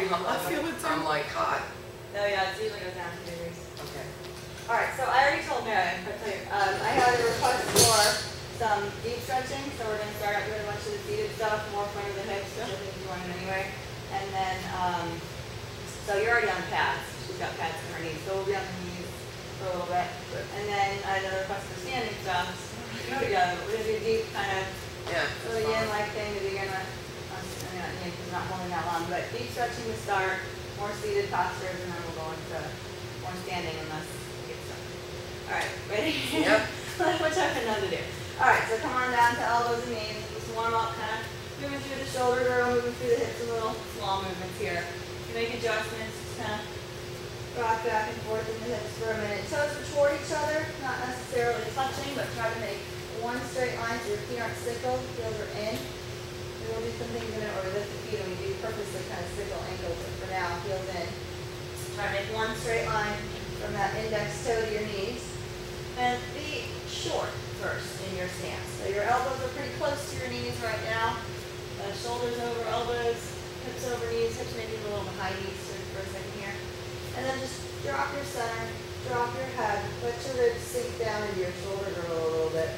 hot? I feel it too. I'm like hot. No, yeah, it usually goes down 2 degrees. Okay. All right, so I already told Mary, I had a request for some deep stretching, so we're going to start out doing a bunch of the seated stuff, more front of the hips, which I think you're doing anyway. And then, so you're already on pads. She's got pads in her knees, so we'll be on the knees for a little bit. And then I had another request for standing stuff. We're going to go together, but we're going to do a deep kind of little yin-like thing to begin with. I mean, not yin because we're not holding that long, but deep stretching to start, more seated postures, and then we'll go into more standing unless we get stuck. All right, ready? Yep. Which I've been known to do. All right, so come on down to elbows and knees. Just warm up, kind of moving through the shoulder girdle, moving through the hips, and little small movements here. You make adjustments, just kind of rock back and forth in the hips for a minute. Toes are toward each other, not necessarily touching, but try to make one straight line so your feet aren't sickle, heels are in. We will do some things in it, or lift the feet, and we do purposely kind of sickle ankles, but for now, heels in. Try to make one straight line from that index toe to your knees. And be short first in your stance. So your elbows are pretty close to your knees right now. Shoulders over elbows, hips over knees, hips maybe a little behind knees for a second here. And then just drop your center, drop your head, let your ribs sink down into your shoulder girdle a little bit.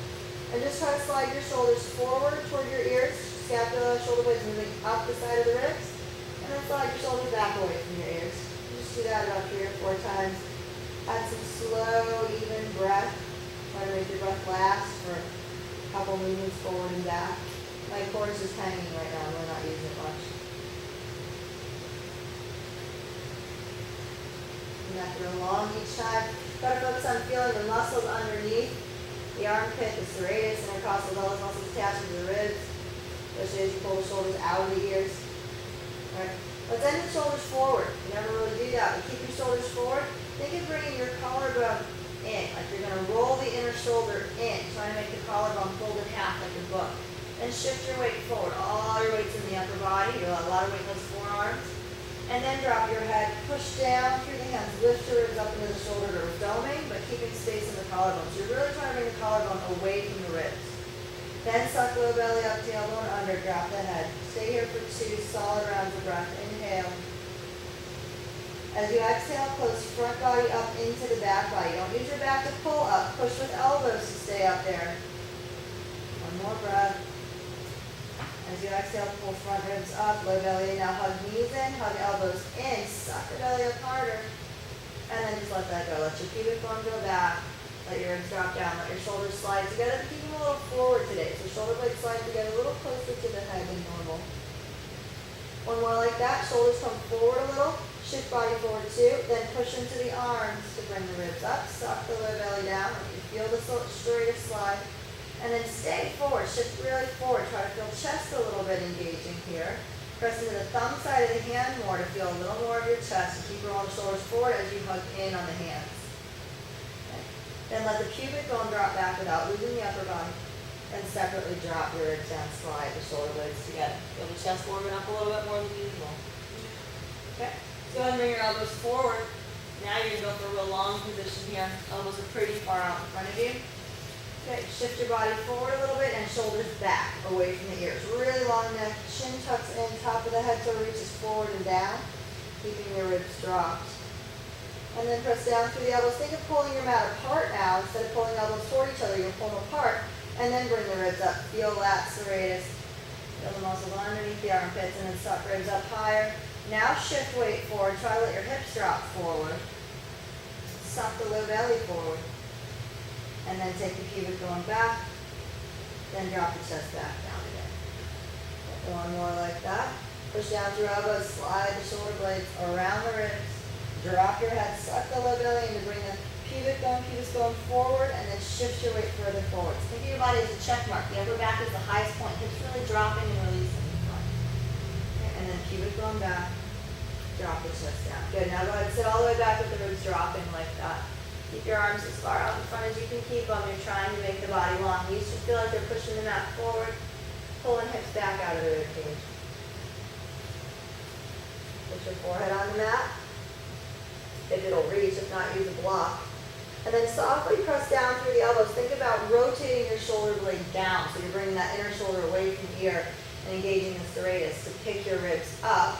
And just try to slide your shoulders forward toward your ears, scapula, shoulder blades moving up the side of the ribs. And then slide your shoulders back away from your ears. Just do that about 3 or 4 times. Add some slow, even breath. Try to make your breath last for a couple movements forward and back. My core is just hanging right now. I'm not using it much. Neck real long each time. Try to focus on feeling the muscles underneath the armpit, the serratus, intercostal pelvis muscles attaching to the ribs, especially as you pull the shoulders out of the ears. All right. Let's end the shoulders forward. You never really do that, but keep your shoulders forward. Think of bringing your collarbone in, like you're going to roll the inner shoulder in, trying to make the collarbone fold in half like a book. Then shift your weight forward. All your weight's in the upper body. You'll have a lot of weight in those forearms. And then drop your head, push down through the hands, lift your ribs up into the shoulder girdle, doming, but keeping space in the collarbone. So you're really trying to bring the collarbone away from the ribs. Then suck low belly up, tailbone under, drop the head. Stay here for 2 solid rounds of breath. Inhale. As you exhale, close front body up into the back body. Don't use your back to pull up. Push with elbows to stay up there. One more breath. As you exhale, pull front ribs up, low belly. Now hug knees in, hug elbows in. Suck the belly up harder. And then just let that go. Let your pubic bone go back. Let your ribs drop down. Let your shoulders slide together. Keep them a little forward today. So shoulder blades slide together a little closer to the head than normal. One more like that. Shoulders come forward a little. Shift body forward 2. Then push into the arms to bring the ribs up. Suck the low belly down. Let you feel the straightest slide. And then stay forward. Shift really forward. Try to feel chest a little bit engaging here. Press into the thumb side of the hand more to feel a little more of your chest. And keep rolling the shoulders forward as you hug in on the hands. Okay. Then let the pubic bone drop back without losing the upper body. And separately drop your ribs down. Slide the shoulder blades together. Feel the chest warming up a little bit more than usual. Okay. Go ahead and bring your elbows forward. Now you're going to go for a real long position here. Elbows are pretty far out in front of you. Okay, shift your body forward a little bit and shoulders back, away from the ears. Really long neck, chin tucks in, top of the head toe reaches forward and down, keeping your ribs dropped. And then press down through the elbows. Think of pulling your mat apart now. Instead of pulling elbows toward each other, you'll pull them apart. And then bring the ribs up. Feel lat serratus. Feel the muscles underneath the armpits and then suck ribs up higher. Now shift weight forward. Try to let your hips drop forward. Suck the low belly forward. And then take the pubic bone back. Then drop the chest back down again. One more like that. Push down through elbows. Slide the shoulder blades around the ribs. Drop your head. Suck the low belly in to bring the pubic bone, pubis bone forward. And then shift your weight further forward. So think of your body as a check mark. The upper back is the highest point. Hips really dropping and releasing. And then pubic bone back, drop the chest down. Good, now go ahead and sit all the way back with the ribs dropping like that. Keep your arms as far out in front as you can keep them. You're trying to make the body long. These should feel like they're pushing the mat forward, pulling hips back out of the rib cage. Put your forehead on the mat. If it'll reach, if not, use a block. And then softly press down through the elbows. Think about rotating your shoulder blade down. So you're bringing that inner shoulder away from here and engaging the serratus to pick your ribs up.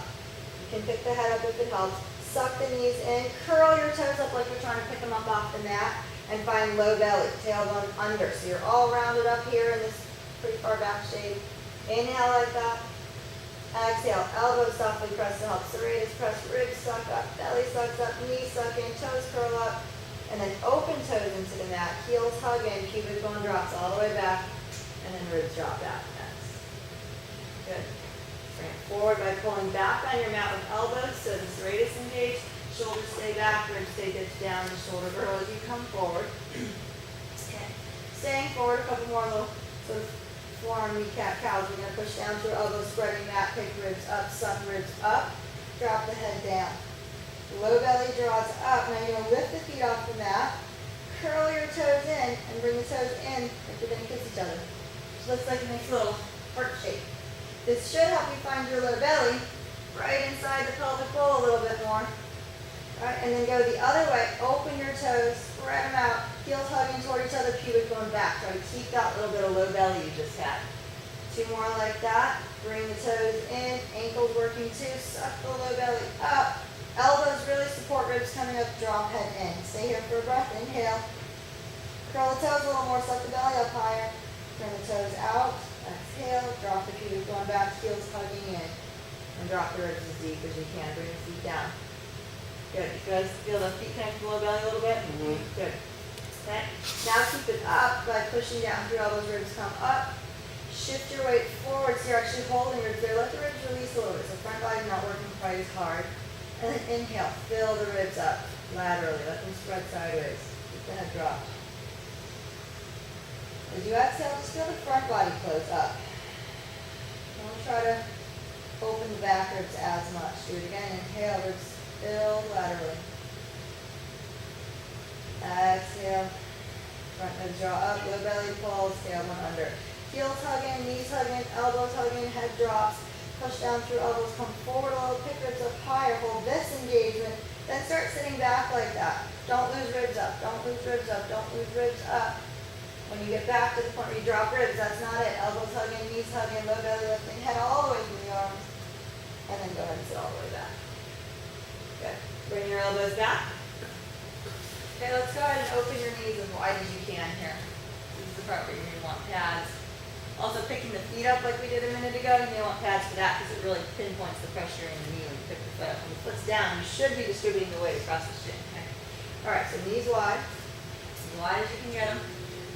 can pick the head up if it helps. Suck the knees in, curl your toes up like you're trying to pick them up off the mat, and find low belly, tailbone under. So you're all rounded up here in this pretty far back shape. Inhale like that. Exhale, elbows softly press to help serratus press, ribs suck up, belly sucks up, knees suck in, toes curl up, and then open toes into the mat, heels hug in, pubic bone drops all the way back, and then ribs drop out next. Good. Bring it forward by pulling back on your mat with elbows so the serratus engaged, shoulders stay back, ribs stay dipped down, the shoulder girdle as you come forward. Okay. Staying forward, a couple more little sort of forearm kneecap cows. We're going to push down through elbows, spreading mat, pick ribs up, suck ribs up, drop the head down. Low belly draws up. Now you're going to lift the feet off the mat, curl your toes in, and bring the toes in like you're going to kiss each other. Which looks like a nice little heart shape. This should help you find your low belly right inside the pelvic bowl a little bit more. All right, and then go the other way. Open your toes, spread them out, heels hugging toward each other, pubic bone back. Try to keep that little bit of low belly you just had. Two more like that. Bring the toes in, ankles working too. Suck the low belly up. Elbows really support ribs coming up, drop head in. Stay here for a breath. Inhale. Curl the toes a little more, suck the belly up higher. Turn the toes out. Exhale, drop the pubic bone back, heels hugging in. And drop the ribs as deep as you can. Bring the feet down. Good. You guys feel the feet connect to the low belly a little bit? Mm-hmm. Good. Okay. Now keep it up by pushing down through elbows, ribs come up. Shift your weight forward so you're actually holding ribs there. Let the ribs release a little bit so front body's not working quite as hard. And then inhale, fill the ribs up laterally. Let them spread sideways. Keep the head dropped. As you exhale, just feel the front body close up. Don't try to open the back ribs as much. Do it again. Inhale, ribs fill laterally. Exhale. Front ribs draw up, low belly pulls, tailbone under. Heels hugging, knees hugging, elbows hugging, head drops. Push down through elbows, come forward a little, pick ribs up higher, hold this engagement. Then start sitting back like that. Don't lose ribs up, don't lose ribs up, don't lose ribs up. When you get back to the point where you drop ribs, that's not it. Elbows hugging, knees hugging, low belly lifting, head all the way from the arms. And then go ahead and sit all the way back. Good. Bring your elbows back. Okay, let's go ahead and open your knees as wide as you can here. This is the part where you're going to want pads. Also picking the feet up like we did a minute ago, you may want pads for that because it really pinpoints the pressure in the knee when you pick the foot up. When the foot's down, you should be distributing the weight across the shin. Okay? All right, so knees wide, as wide as you can get them.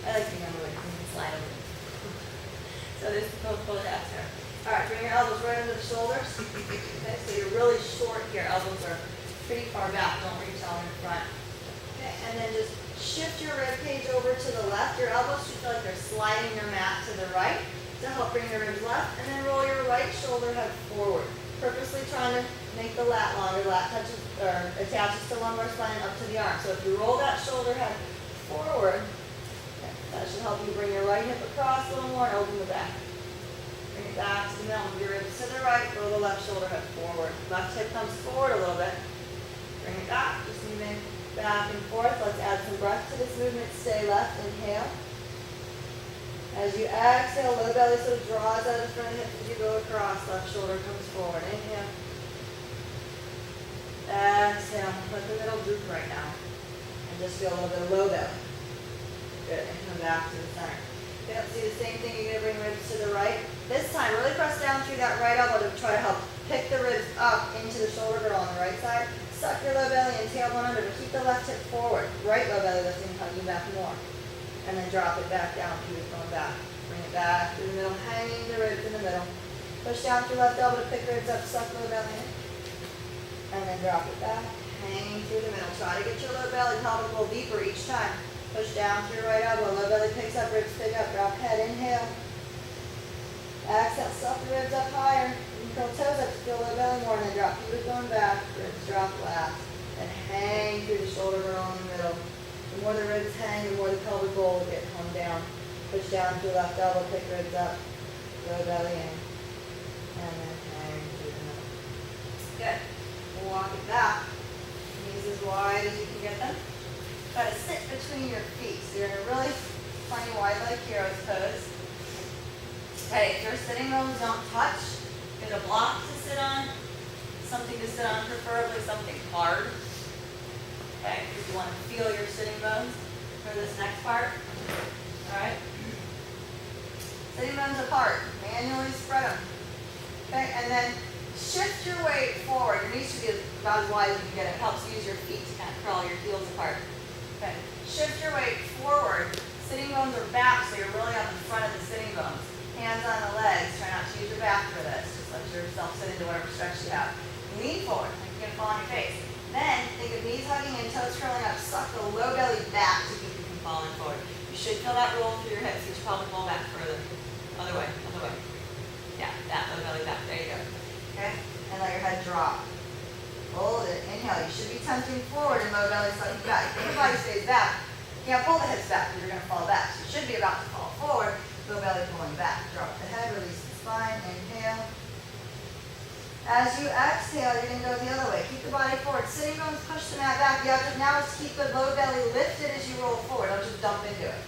I like being on the way, you can slide over them. So this is both abs here. All right, bring your elbows right under the shoulders. Okay, so you're really short here. Elbows are pretty far back. Don't reach all in front. Okay, and then just shift your rib cage over to the left. Your elbows should feel like they're sliding your mat to the right to help bring your ribs left. And then roll your right shoulder head forward. Purposely trying to make the lat longer. Lat touches or attaches to lumbar spine and up to the arm. So if you roll that shoulder head forward, okay, that should help you bring your right hip across a little more and open the back. Bring it back to the middle. Move your ribs to the right. Roll the left shoulder head forward. Left hip comes forward a little bit. Bring it back. Just moving back and forth. Let's add some breath to this movement. Stay left. Inhale. As you exhale, low belly sort of draws out of the front hip as you go across. Left shoulder comes forward. Inhale. Exhale. Let the middle droop right now. And just feel a little bit of low belly. Good. And come back to the center. Okay, let's do the same thing. You're going to bring ribs to the right. This time, really press down through that right elbow to try to help pick the ribs up into the shoulder girdle on the right side. Suck your low belly and tailbone under, but keep the left hip forward. Right low belly lifting, hugging back more. And then drop it back down, pubic bone back. Bring it back through the middle, hanging the ribs in the middle. Push down through left elbow to pick ribs up, suck low belly in. And then drop it back, hanging through the middle. Try to get your low belly pelvic a little deeper each time. Push down through your right elbow, low belly picks up, ribs pick up, drop head, inhale. Exhale, suck the ribs up higher. You can curl toes up to feel low belly more, and then drop pubic bone back, ribs drop flat. And hang through the shoulder girdle in the middle. The more the ribs hang, the more the pelvic bowl will get hung down. Push down through left elbow, pick ribs up, low belly in. And then hang through the middle. Good. We'll walk it back. Knees as wide as you can get them. Try to sit between your feet. So you're in a really funny wide leg hero's pose. Okay, if you're sitting, those don't touch. Get a block to sit on. something to sit on, preferably something hard. Okay, because you want to feel your sitting bones for this next part. All right. Sitting bones apart. Manually spread them. Okay, and then shift your weight forward. Your knees should be about as wide as you can get. It helps you use your feet to kind of curl your heels apart. Okay, shift your weight forward. Sitting bones are back, so you're really on the front of the sitting bones. Hands on the legs. Try not to use your back for this. Just let yourself sit into whatever stretch you have. Lean forward, like you're gonna fall on your face. Then think of knees hugging and toes curling up. Suck the low belly back to keep you from falling forward. You should feel that roll through your hips. You should probably roll back further. Other way, other way. Yeah, that low belly back. There you go. Okay, and let your head drop. Hold it. Inhale. You should be tempting forward and low belly slightly back. If your body stays back, you can't pull the hips back because you're going to fall back. So you should be about to fall forward, low belly pulling back. Drop the head, release the spine. Inhale. As you exhale, you're going to go the other way. Keep the body forward. Sitting bones, push the mat back. The object now is to keep the low belly lifted as you roll forward. Don't just dump into it.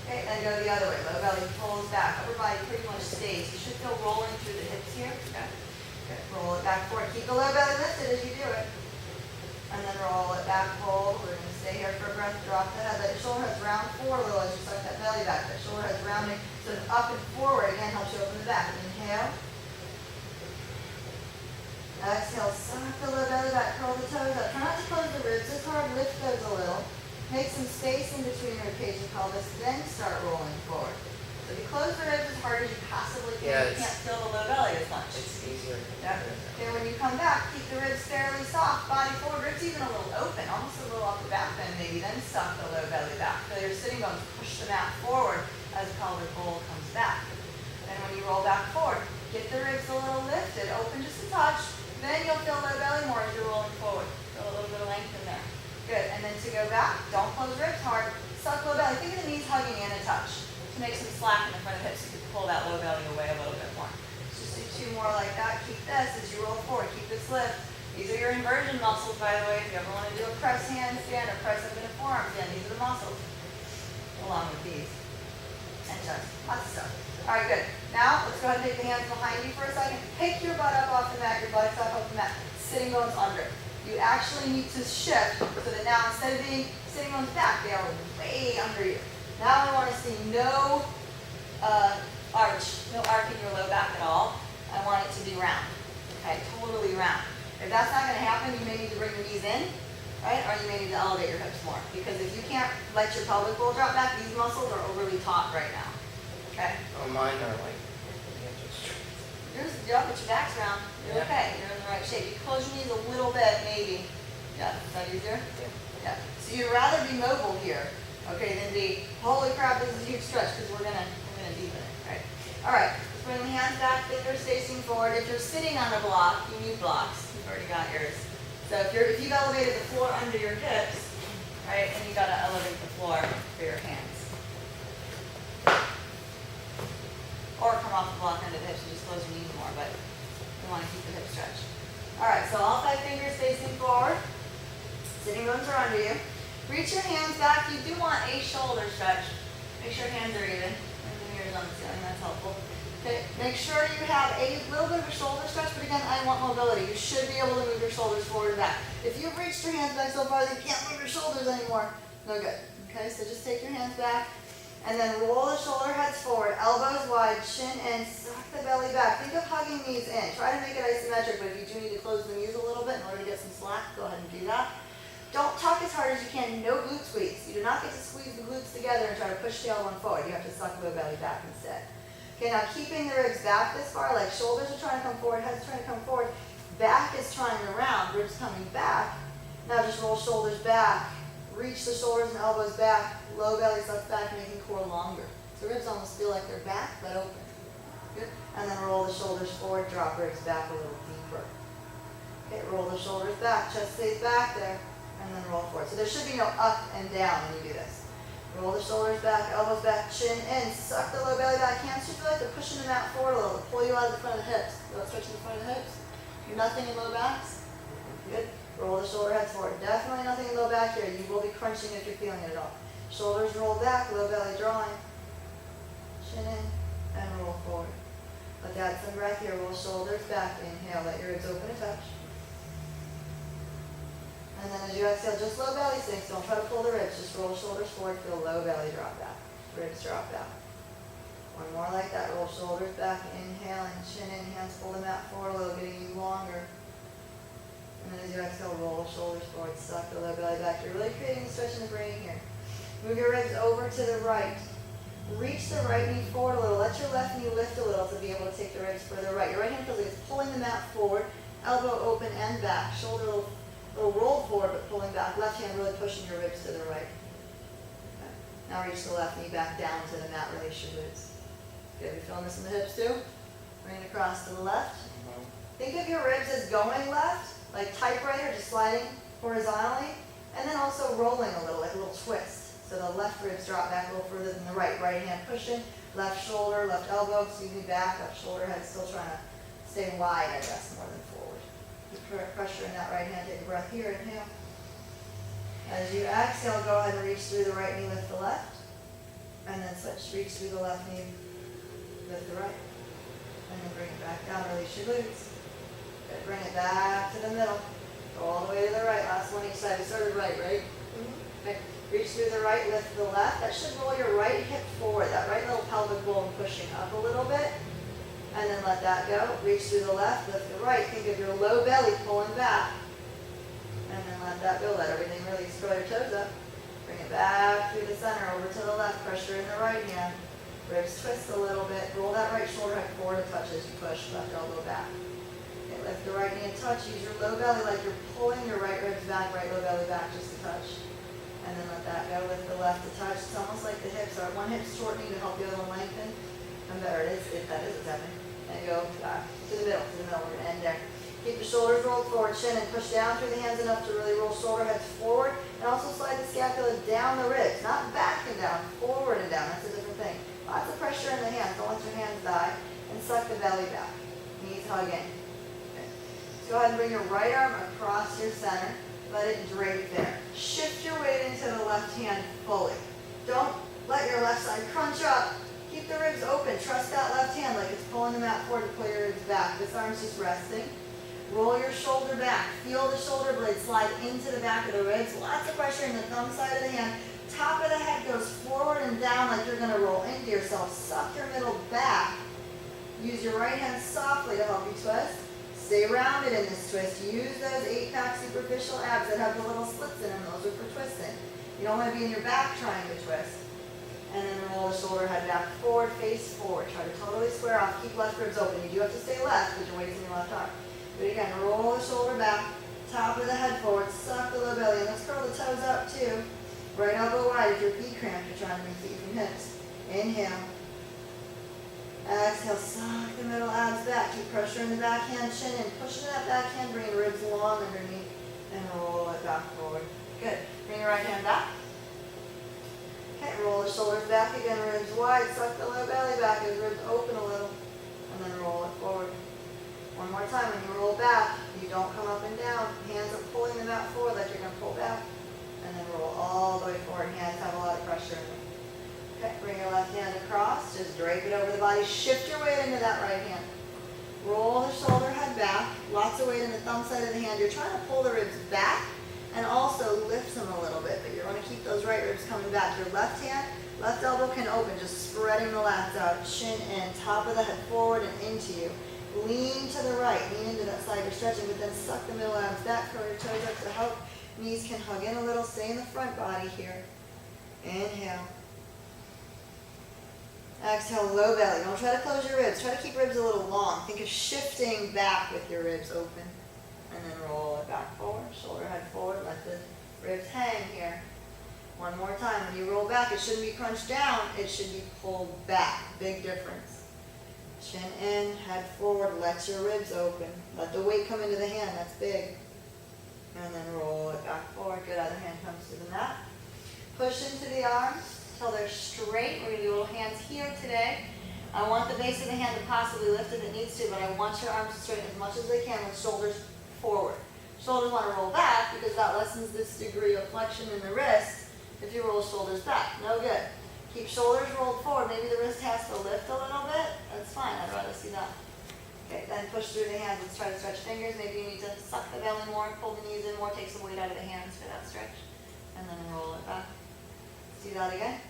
Okay, then go the other way. Low belly pulls back. Upper body pretty much stays. You should feel rolling through the hips here. Okay. Roll it back forward. Keep the low belly lifted as you do it. And then roll it back, hold. We're going to stay here for a breath. Drop the head. Let your shoulder heads round forward a little as you suck that belly back. That shoulder head's rounding. So up and forward again helps you open the back. Inhale. Exhale. Suck the low belly back. Curl the toes up. Try not to close the ribs as hard. Lift those a little. Make some space in between your ribcage and pelvis. Then start rolling forward. So if you close the ribs as hard as you possibly can, you can't feel the low belly as much. It's easier. Yeah. Okay, when you come back, keep the ribs fairly soft, body forward, ribs even a little open, almost a little off the back bend maybe, then suck the low belly back. So your sitting bones push the mat forward as the pelvic bowl comes back. And when you roll back forward, get the ribs a little lifted, open just a touch, then you'll feel low belly more as you're rolling forward. Feel a little bit of length in there. Good, and then to go back, don't close ribs hard, suck low belly. Think of the knees hugging in a touch. To make some slack in the front of the hips, you can pull that low belly away a little bit more. Just do two more like that. Keep this as you roll forward. Keep this lift. These are your inversion muscles, by the way. If you ever want to do a press handstand or press up into forearms, again, these are the muscles along with these. And chest. Lots of stuff. All right, good. Now, let's go ahead and take the hands behind you for a second. Pick your butt up off the mat, your buttocks up off the mat. Sitting bones under. You actually need to shift so that now instead of being sitting bones back, they are way under you. Now I want to see no arch, no arc in your low back at all. I want it to be round, okay, totally round. If that's not going to happen, you may need to bring your knees in, right, or you may need to elevate your hips more. Because if you can't let your pelvic bowl drop back, these muscles are overly taut right now, okay? Oh, mine are like, Yours, yeah, but your back's round. You're okay. You're in the right shape. You close your knees a little bit, maybe. Yeah, is that easier? Yeah. So you'd rather be mobile here. Okay, then be, holy crap, this is a huge stretch because we're gonna deepen it, right? All right, let's bring the hands back, fingers facing forward. If you're sitting on a block, you need blocks. You've already got yours. So if you've elevated the floor under your hips, right, and you gotta elevate the floor for your hands. Or come off the block under the hips and just close your knees more, but you want to keep the hip stretched. All right, so all 5 fingers facing forward. Sitting bones are under you. Reach your hands back. You do want a shoulder stretch. Make sure your hands are even. Bring the mirrors on the ceiling. That's helpful. Okay. Make sure you have a little bit of a shoulder stretch, but again, I want mobility. You should be able to move your shoulders forward and back. If you've reached your hands back so far that you can't move your shoulders anymore, no good. Okay, so just take your hands back and then roll the shoulder heads forward. Elbows wide, chin in, suck the belly back. Think of hugging knees in. Try to make it isometric, but if you do need to close the knees a little bit in order to get some slack, go ahead and do that. Don't tuck as hard as you can. No glute squeeze. You do not get to squeeze the glutes together and try to push tailbone forward. You have to suck the belly back instead. Okay, now keeping the ribs back this far, like shoulders are trying to come forward, head's trying to come forward, back is trying to round, ribs coming back. Now just roll shoulders back, reach the shoulders and elbows back, low belly sucks back, making core longer. So ribs almost feel like they're back, but open. Good. And then roll the shoulders forward, drop ribs back a little deeper. Okay, roll the shoulders back, chest stays back there. And then roll forward. So there should be no up and down when you do this. Roll the shoulders back, elbows back, chin in, suck the low belly back. Hands should feel like they're pushing the mat forward a little to pull you out of the front of the hips. Feel that stretch in the front of the hips. Nothing in low backs. Good. Roll the shoulder heads forward. Definitely nothing in low back here. You will be crunching if you're feeling it at all. Shoulders roll back, low belly drawing. Chin in and roll forward. Let's add some breath here. Roll shoulders back. Inhale. Let your ribs open a touch. And then as you exhale, just low belly sinks. Don't try to pull the ribs. Just roll the shoulders forward. Feel low belly drop back. Ribs drop down. One more like that. Roll shoulders back. Inhaling, chin in, hands pull the mat forward a little, getting you longer. And then as you exhale, roll shoulders forward. Suck the low belly back. You're really creating a stretch in the brain here. Move your ribs over to the right. Reach the right knee forward a little. Let your left knee lift a little to be able to take the ribs further right. Your right hand feels like it's pulling the mat forward. Elbow open and back. Shoulder a little rolled forward but pulling back. Left hand really pushing your ribs to the right. Okay. Now reach the left knee back down to the mat. Release your glutes. Good. You're feeling this in the hips too? Bring it across to the left. Think of your ribs as going left, like typewriter, just sliding horizontally, and then also rolling a little, like a little twist. So the left ribs drop back a little further than the right. Right hand pushing, left shoulder, left elbow, back, left shoulder head still trying to stay wide, I guess, more than forward. Keep pressure in that right hand. Take a breath here. Inhale. As you exhale, go ahead and reach through the right knee, lift the left. And then switch, reach through the left knee, lift the right. And then bring it back down, release your glutes. Good. Bring it back to the middle. Go all the way to the right. Last one each side. We started right? Okay. Reach through the right, lift the left. That should roll your right hip forward. That right little pelvic bone pushing up a little bit. And then let that go. Reach through the left, lift the right. Think of your low belly pulling back. And then let that go. Let everything release. Curl your toes up. Bring it back through the center, over to the left. Pressure in the right hand. Ribs twist a little bit. Roll that right shoulder head forward a touch as you push. Left elbow back. Okay, lift the right knee and touch. Use your low belly like you're pulling your right ribs back, right low belly back just a touch. And then let that go. Lift the left to touch. It's almost like the hips are one hip's shortening to help the other one lengthen. And better it is. That is what's happening. And go back to the middle. We're going to end there. Keep the shoulders rolled forward, chin, and push down through the hands enough to really roll shoulder heads forward. And also slide the scapula down the ribs. Not back and down, forward and down. That's a different thing. Lots of pressure in the hands. Don't let your hands die. And suck the belly back. Knees hugging. Okay. So go ahead and bring your right arm across your center. Let it drape there. Shift your weight into the left hand fully. Don't let your left side crunch up. Keep the ribs open. Trust that left hand like it's pulling the mat forward to pull your ribs back. This arm's just resting. Roll your shoulder back. Feel the shoulder blade slide into the back of the ribs. Lots of pressure in the thumb side of the hand. Top of the head goes forward and down like you're going to roll into yourself. Suck your middle back. Use your right hand softly to help you twist. Stay rounded in this twist. Use those 8-pack superficial abs that have the little slits in them. Those are for twisting. You don't want to be in your back trying to twist. And then roll the shoulder head back forward, face forward. Try to totally square off. Keep left ribs open. You do have to stay left because your weight is in your left arm. Do it again. Roll the shoulder back. Top of the head forward. Suck the low belly. And let's curl the toes up too. Right elbow wide. If your feet cramp, you're trying to make feet from hips. Inhale. Exhale. Suck the middle abs back. Keep pressure in the back hand, chin in. Pushing that back hand. Bring your ribs long underneath. And roll it back forward. Good. Bring your right hand back. Okay, roll the shoulders back again, ribs wide, suck the low belly back as ribs open a little, and then roll it forward. One more time, when you roll back, you don't come up and down. Hands are pulling the mat forward like you're going to pull back, and then roll all the way forward. Hands have a lot of pressure in them. Okay, bring your left hand across, just drape it over the body, shift your weight into that right hand. Roll the shoulder head back, lots of weight in the thumb side of the hand. You're trying to pull the ribs back, and also lift them a little bit, but you want to keep those right ribs coming back. Your left hand, left elbow can open, just spreading the lats out, chin in, top of the head forward and into you. Lean to the right, lean into that side you're stretching, but then suck the middle abs back, curl your toes up to help. Knees can hug in a little, stay in the front body here. Inhale. Exhale, low belly. Don't try to close your ribs. Try to keep ribs a little long. Think of shifting back with your ribs open. And then roll it back forward, shoulder head forward, let the ribs hang here. One more time. When you roll back, it shouldn't be crunched down, it should be pulled back. Big difference. Chin in, head forward, let your ribs open. Let the weight come into the hand, that's big. And then roll it back forward. Good, other hand comes to the mat. Push into the arms till they're straight. We're going to do little hands here today. I want the base of the hand to possibly lift if it needs to, but I want your arms to straighten as much as they can with shoulders forward. Shoulders want to roll back because that lessens this degree of flexion in the wrist if you roll shoulders back. No good. Keep shoulders rolled forward. Maybe the wrist has to lift a little bit. That's fine. I'd rather see that. Okay, then push through the hands. Let's try to stretch fingers. Maybe you need to suck the belly more, pull the knees in more, take some weight out of the hands for that stretch. And then roll it back. Let's do that again.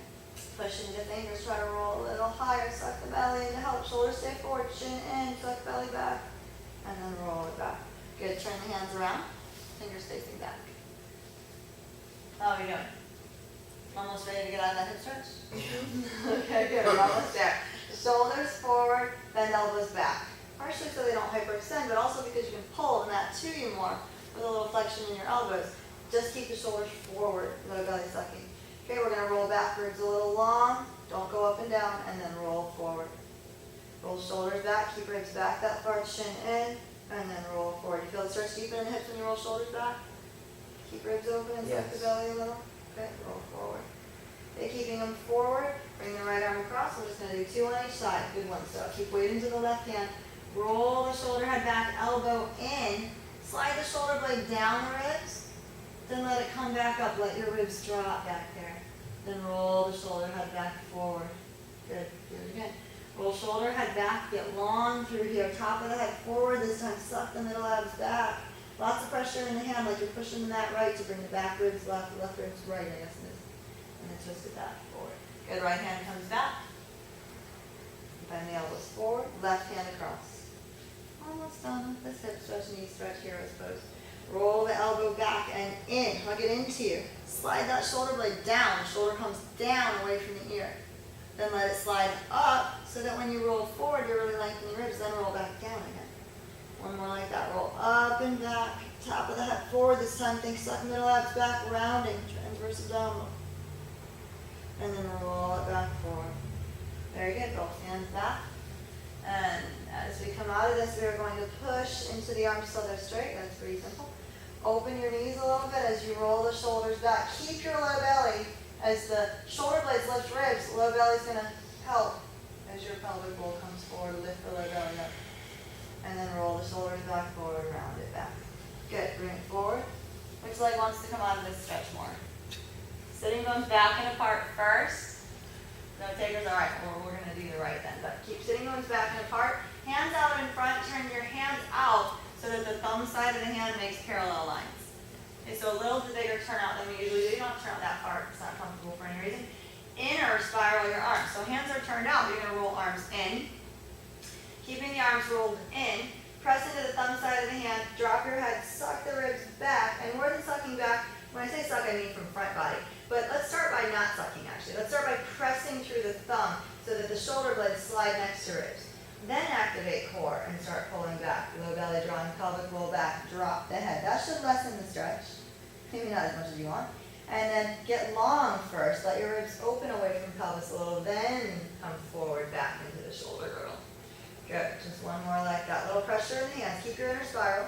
Push into fingers, try to roll a little higher, suck the belly in to help shoulders stay forward, chin in, suck belly back, and then roll it back. Good, turn the hands around, fingers facing back. How are we doing? Almost ready to get out of that hip stretch? Okay, good, we're almost there. Shoulders forward, bend elbows back. Partially so they don't hyperextend, but also because you can pull that to you more with a little flexion in your elbows. Just keep the shoulders forward, low belly sucking. Okay, we're going to roll backwards a little long. Don't go up and down, and then roll forward. Roll shoulders back, keep ribs back that far, chin in, and then roll forward. You feel the stretch deeper in the hips when you roll shoulders back? Keep ribs open and suck the belly a little. Okay, roll forward. Okay, keeping them forward, bring the right arm across. I'm just going to do 2 on each side. Good one. So keep weight into the left hand. Roll the shoulder head back, elbow in. Slide the shoulder blade down the ribs. Then let it come back up. Let your ribs drop back there. Then roll the shoulder head back forward. Good. Do it again. Roll shoulder head back. Get long through here. Top of the head forward. This time suck the middle abs back. Lots of pressure in the hand like you're pushing that right to bring the back ribs left ribs right, I guess it is. And then twist it back forward. Good. Right hand comes back. Bend the elbows forward. Left hand across. Almost done with this hip stretch, knee stretch, hero pose. Roll the elbow back and in. Hug it into you. Slide that shoulder blade down. Shoulder comes down away from the ear. Then let it slide up so that when you roll forward, you're really lengthening your ribs. Then roll back down again. One more like that. Roll up and back. Top of the head forward. This time think suck middle abs back, rounding. Transverse abdominal. And then roll it back forward. Very good. Both hands back. And as we come out of this, we are going to push into the arms so they're straight. That's pretty simple. Open your knees a little bit as you roll the shoulders back. Keep your low belly. As the shoulder blades lift ribs, low belly is going to help as your pelvic bowl comes forward. Lift the low belly up. And then roll the shoulders back forward, round it back. Good. Bring it forward. Which leg wants to come out of this stretch more? Sitting bones back and apart first. No takers, all right, well, we're going to do the right then. But keep sitting bones back and apart. Hands out in front, turn your hands out so that the thumb side of the hand makes parallel lines. Okay, so a little bit bigger turnout than we usually do. You don't have to turn out that far if it's not comfortable for any reason. Inner spiral your arms. So hands are turned out, but you're going to roll arms in. Keeping the arms rolled in. Press into the thumb side of the hand. Drop your head. Suck the ribs back. And more than sucking back, when I say suck, I mean from front body. But let's start by not sucking, actually. Let's start by pressing through the thumb so that the shoulder blades slide next to ribs. Then activate core and start pulling back. Low belly drawing, pelvic roll back, drop the head. That should lessen the stretch. Maybe not as much as you want. And then get long first. Let your ribs open away from pelvis a little. Then come forward back into the shoulder girdle. Good. Just one more like that. Little pressure in the hands. Keep your inner spiral.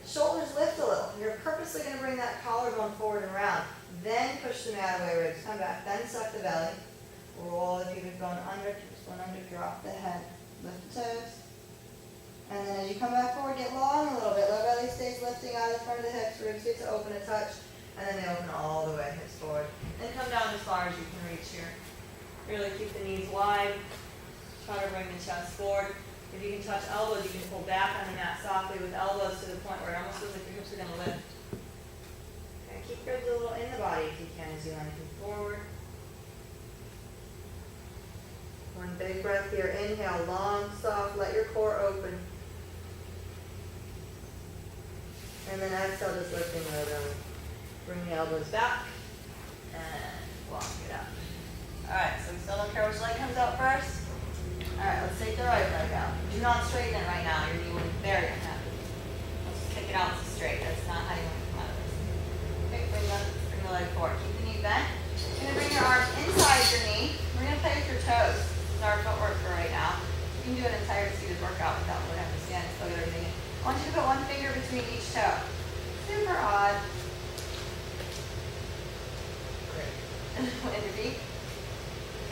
Shoulders lift a little. You're purposely going to bring that collarbone forward and round. Then push the mat away, ribs come back. Then suck the belly. Roll the pubic bone under, just one under, drop the head. Lift the toes. And then as you come back forward, get long a little bit. Low belly stays lifting out of the front of the hips. Ribs get to open a touch. And then they open all the way, hips forward. Then come down as far as you can reach here. Really keep the knees wide. Try to bring the chest forward. If you can touch elbows, you can pull back on the mat softly with elbows to the point where it almost feels like your hips are going to lift. Okay, keep ribs a little in the body if you can as you lengthen forward. One big breath here. Inhale, long, soft. Let your core open. And then exhale, just lifting the belly. Bring the elbows back and walk it out. All right, so we still don't care which leg comes out first. All right, let's take the right leg out. Do not straighten it right now. Your knee will be very unhappy. Let's just kick it out straight. That's not how you want to come out of this. Okay, bring the leg forward. Keep the knee bent. You're going to bring your arms inside your knee. We're going to play with your toes. This is our footwork for right now. You can do an entire seated workout without lowering the skin and still get everything in. I want you to put one finger between each toe. Super odd. Great. In your feet.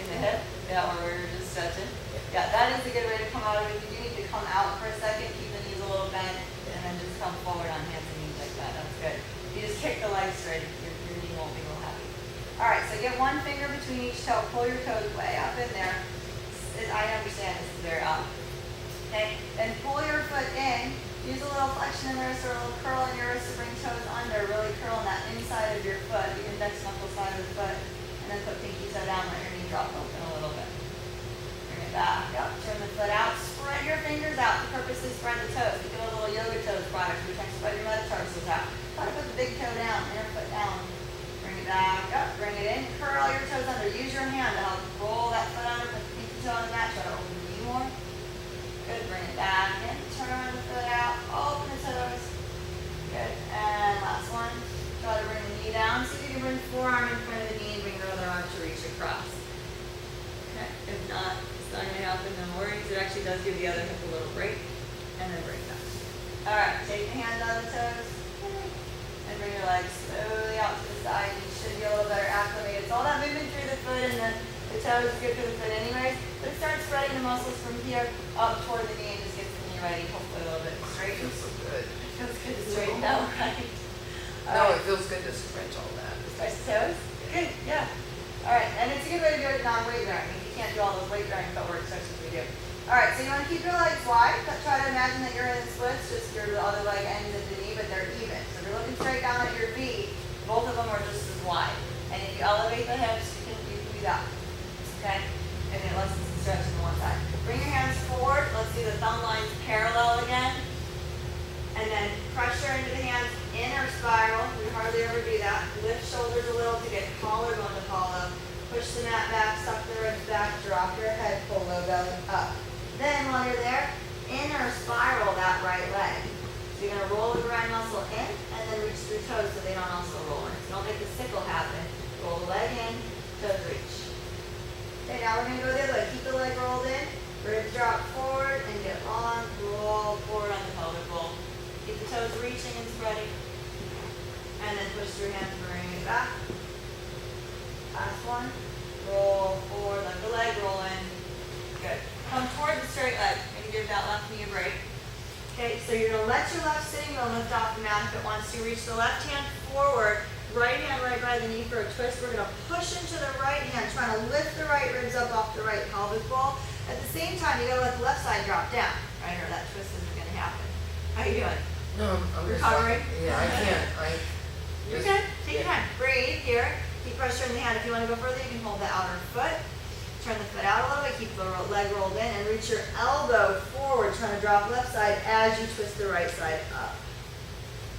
In the hip. Yeah, where we were just stretching. Yeah, that is a good way to come out of it. If you do need to come out for a second, keep the knees a little bent, and then just come forward on hands and knees like that. That's good. You just kick the legs straight, your knee won't be real heavy. All right, so get one finger between each toe. Pull your toes way up in there. I understand this is very odd. Okay, then pull spread the toes. We do a little yoga toes product. We try to spread your metatarsals out. Try to put the big toe down, inner foot down. Bring it back up, bring it in. Curl your toes under. Use your hand to help roll that foot under. Put the pinky toe on the mat. Try to open the knee more. Good. Bring it back in. Turn the foot out. Open the toes. Good. And last one. Try to bring the knee down. See if you can bring forearm in front of the knee and bring your other arm to reach across. Okay. If not, it's not going to happen. No worries. It actually does give the other hip a little break. And then bring it up. Alright. Take the hands on the toes. And bring your legs slowly out to the side. You should be a little better acclimated. It's all that movement through the foot and the toes is good for the foot anyways. But start spreading the muscles from here up toward the knee and just get the knee ready. Hopefully a little bit straight. It feels so good. It feels good to straighten out, right? No, it feels good to stretch all that. Stretch the toes? Good, yeah. Alright, and it's a good way to do it non-weight bearing. If you can't do all those weight bearing footwork stretches we do. Alright, so you want to keep your legs wide. Try to imagine that you're in the splits, just your other leg ends at the knee, but they're even. So if you're looking straight down at your V, both of them are just as wide. And if you elevate the hips, you can do that. Okay? And it lets us stretch on one side. Bring your hands forward. Let's do the thumb lines parallel again. And then pressure into the hands, inner spiral. We hardly ever do that. Lift shoulders a little to get collarbone to hollow. Push the mat back, suck the ribs back, drop your head, pull low belly up. Then while you're there, inner spiral that right leg. So you're going to roll the groin muscle in and then reach through toes so they don't also roll in. So don't make the sickle happen. Roll the leg in, toes reach. Okay, now we're going to go the other way. Keep the leg rolled in, ribs drop forward and get long, roll forward on the pelvic roll. Keep the toes reaching and spreading. And then push through hands, bring it back. Last one. Roll forward, let the leg roll in. Good. Come toward the straight leg. Maybe give that left knee a break. Okay, so you're going to let your left sitting bone lift off the mat if it wants to. Reach the left hand forward, right hand right by the knee for a twist. We're going to push into the right hand, trying to lift the right ribs up off the right pelvic bowl. At the same time, you got to let the left side drop down, right, or that twist isn't going to happen. How you doing? No, I'm recovering. Yeah, I can't. You're good. Take your time. Breathe here. Keep pressure in the hand. If you want to go further, you can hold the outer foot. Turn the foot out a little bit. Keep the leg rolled in and reach your elbow forward. Trying to drop left side as you twist the right side up.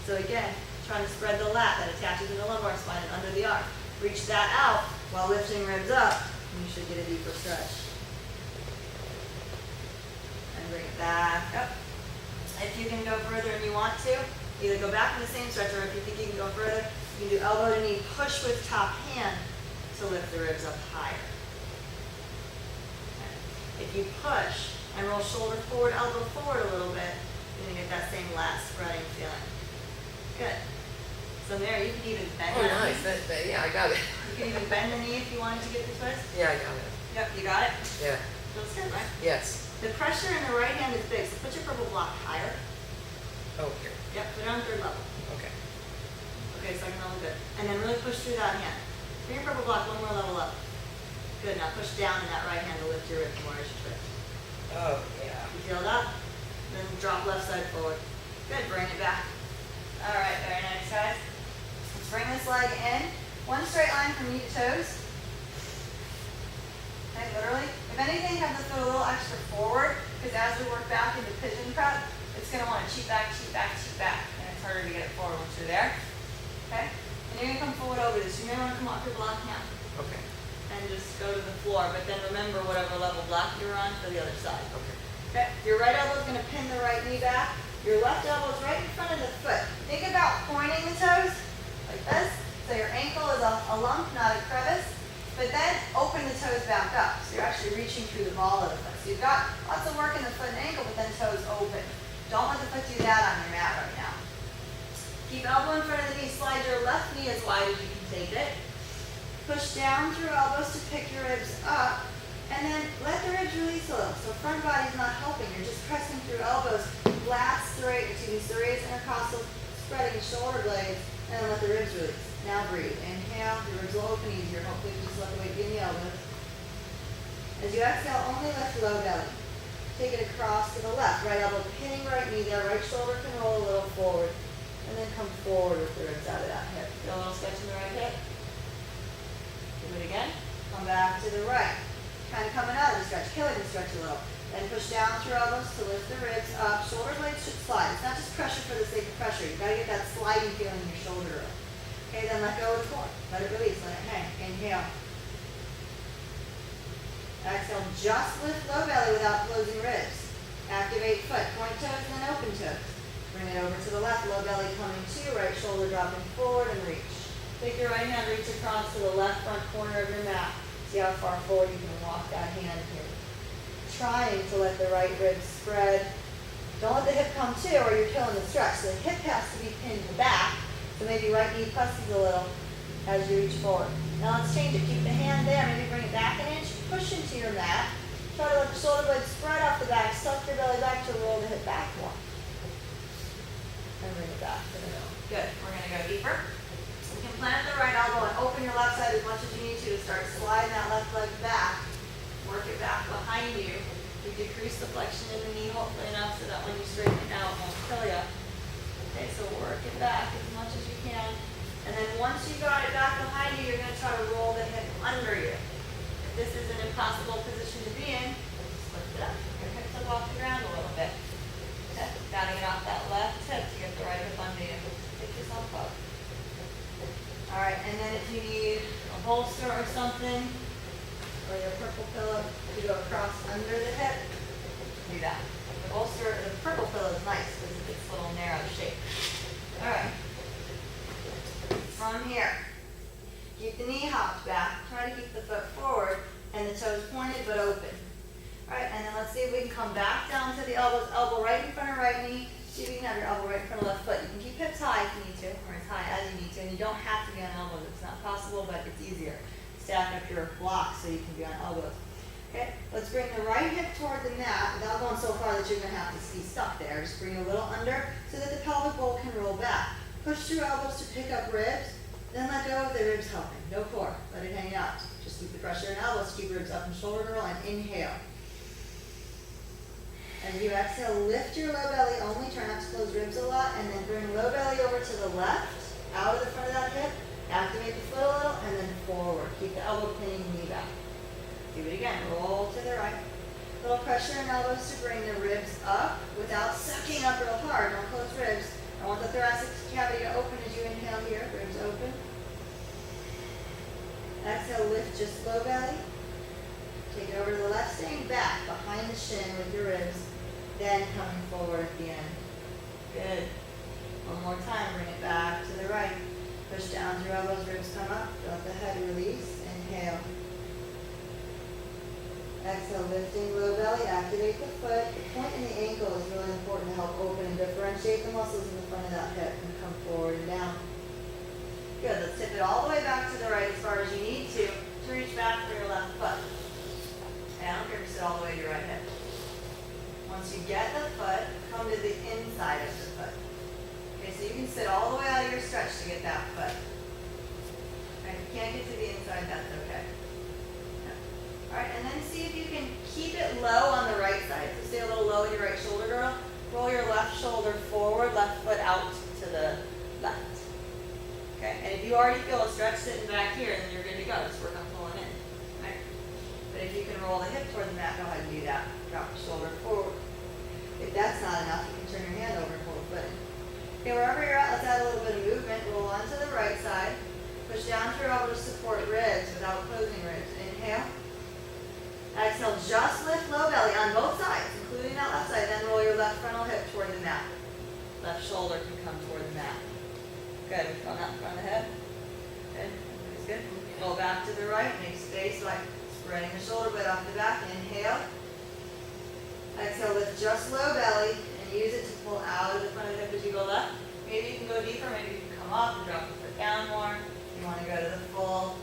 So again, trying to spread the lat that attaches in the lumbar spine and under the arm. Reach that out while lifting ribs up. And you should get a deeper stretch. And bring it back up. If you can go further and you want to, either go back in the same stretch, or if you think you can go further, you can do elbow to knee, push with top hand to lift the ribs up higher. Okay. If you push and roll shoulder forward, elbow forward a little bit, you're going to get that same lat spreading feeling. Good. So there, you can even bend Oh, nice. Yeah, I got it. You can even bend the knee if you wanted to get the twist. Yeah, I got it. Yep, you got it? Yeah. Feels good, right? Yes. The pressure in the right hand is big, so put your purple block higher. Oh, here. Yep, put it on third level. Okay. Okay, second level, good. And then really push through that hand. Bring your purple block one more level up. Good, now push down in that right hand to lift your ribs more as you twist. Oh, yeah. You feel that? Then drop left side forward. Good, bring it back. All right, very nice, guys. Let's bring this leg in. One straight line from knee to toes. Okay, literally. If anything, have the foot a little extra forward, because as we work back into pigeon prep, it's going to want to cheat back, cheat back, cheat back. And it's harder to get it forward once you're there. Okay? And you're going to come forward over this. You may want to come off your block now. Okay. And just go to the floor, but then remember whatever level block you're on for the other side. Okay. Okay? Your right elbow is going to pin the right knee back. Your left elbow is right in front of the foot. Think about pointing the toes like this. So your ankle is a lump, not a crevice. But then open the toes back up. So you're actually reaching through the ball of the foot. So you've got lots of work in the foot and ankle, but then toes open. Don't let the foot do that on your mat right now. Keep elbow in front of the knee. Slide your left knee as wide as you can take it. Push down through elbows to pick your ribs up. And then let the ribs release a little. So front body's not helping. You're just pressing through elbows. Lats, serratus, intercostal, spreading shoulder blades. And then let the ribs release. Now breathe. Inhale. Your ribs will open easier. Hopefully you just let the weight be in the elbows. As you exhale, only lift low belly. Take it across to the left. Right elbow pinning right knee there. Right shoulder can roll a little forward. And then come forward with the ribs out of that hip. Feel a little stretch in the right hip. Do it again. Come back to the right. Kind of coming out of the stretch. Killing the stretch a little. Then push down through elbows to lift the ribs up. Shoulder blades should slide. It's not just pressure for the sake of pressure. You've got to get that sliding feeling in your shoulder. Okay, then let go of the core. Let it release. Let it hang. Inhale. Exhale. Just lift low belly without closing ribs. Activate foot. Point toes, then open toes. Bring it over to the left. Low belly coming to. Right shoulder dropping forward and reach. Take your right hand, reach across to the left front corner of your mat. See how far forward you can walk that hand here. Trying to let the right ribs spread. Don't let the hip come to or you're killing the stretch. The hip has to be pinned back. So maybe right knee presses a little as you reach forward. Now let's change it. Keep the hand there. Maybe bring it back an inch. Push into your mat. Try to let the shoulder blades spread off the back. Suck your belly back to roll the hip back more. And bring it back to the middle. Good. We're going to go deeper. You can plant the right elbow and open your left side as much as you need to start sliding that left leg back. Work it back behind you. You decrease the flexion in the knee hopefully enough so that when you straighten it out, it won't kill you. Okay, so work it back as much as you can. And then once you got it back behind you, you're going to try to roll the hip under you. If this is an impossible position to be in, just lift it up. Your hips up off the ground a little bit. Okay, got to get off that left hip to get the right hip under you. Pick yourself up. All right, and then if you need a bolster or something, or your purple pillow to go across under the hip, do that. The bolster, the purple pillow is nice because it gets a little narrow shape. All right. From here, keep the knee hopped back. Try to keep the foot forward and the toes pointed but open. All right, and then let's see if we can come back down to the elbows. Elbow right in front of right knee. See if you can have your elbow right in front of left foot. You can keep hips high if you need to, or as high as you need to. And you don't have to be on elbows. It's not possible, but it's easier. Stack up your blocks so you can be on elbows. Okay, let's bring the right hip toward the mat without going so far that you're going to have to be stuck there. Just bring a little under so that the pelvic bowl can roll back. Push through elbows to pick up ribs, then let go of the ribs helping. No core. Let it hang out. Just keep the pressure in elbows. Keep ribs up and shoulder roll and inhale. As you exhale, lift your low belly only. Try not to close ribs a lot. And then bring low belly over to the left, out of the front of that hip. Activate the foot a little and then forward. Keep the elbow pinning the knee back. Do it again. Roll to the right. Little pressure in elbows to bring the ribs up without sucking up real hard. Don't close ribs. I want the thoracic cavity to open as you inhale here. Ribs open. Exhale, lift just low belly. Take it over to the left, staying back behind the shin with your ribs. Then coming forward at the end. Good. One more time. Bring it back to the right. Push down through elbows, ribs come up. Let the head release. Inhale. Exhale, lifting low belly. Activate the foot. The point in the ankle is really important to help open and differentiate the muscles in the front of that hip and come forward and down. Good. Let's tip it all the way back to the right as far as you need to reach back for your left foot. And I don't care if you sit all the way to your right hip. Once you get the foot, come to the inside of the foot. Okay, so you can sit all the way out of your stretch to get that foot. Right, if you can't get to the inside, that's okay. Yeah. All right, and then see if you can keep it low on the right side. So stay a little low in your right shoulder girdle. Roll your left shoulder forward, left foot out to the left. Okay, and if you already feel a stretch sitting back here, then you're good to go. Just work on pulling in. Right? But if you can roll the hip toward the mat, go ahead and do that. Drop the shoulder forward. If that's not enough, you can turn your hand over and pull the foot in. Okay, wherever you're at, let's add a little bit of movement. Roll onto the right side. Push down through your elbow to support ribs without closing ribs. Inhale. Exhale, just lift low belly on both sides, including that left side. Then roll your left frontal hip toward the mat. Left shoulder can come toward the mat. Good. Feel that in front of the head. Good. Everybody's good. Roll back to the right. Make space by spreading the shoulder blade off the back. Inhale. Exhale, lift just low belly and use it to pull out of the front of the hip as you go left. Maybe you can go deeper. Maybe you can come up and drop the foot down more. You want to go to the full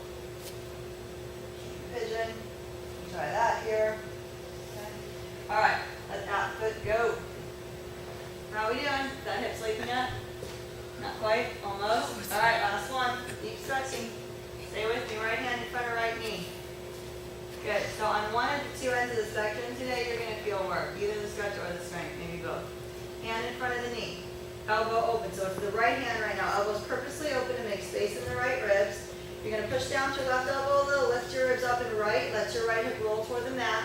pigeon. Try that here. Okay. All right. Let that foot go. How are we doing? Is that hip sleeping yet? Not quite. Almost. All right. Last one. Deep stretching. Stay with me. Right hand in front of right knee. Good. So on one of the two ends of the spectrum today, you're going to feel work. Either the stretch or the strength. Maybe both. Hand in front of the knee. Elbow open. So it's the right hand right now. Elbow's purposely open to make space in the right ribs. You're going to push down to your left elbow a little. Lift your ribs up and right. Let your right hip roll toward the mat.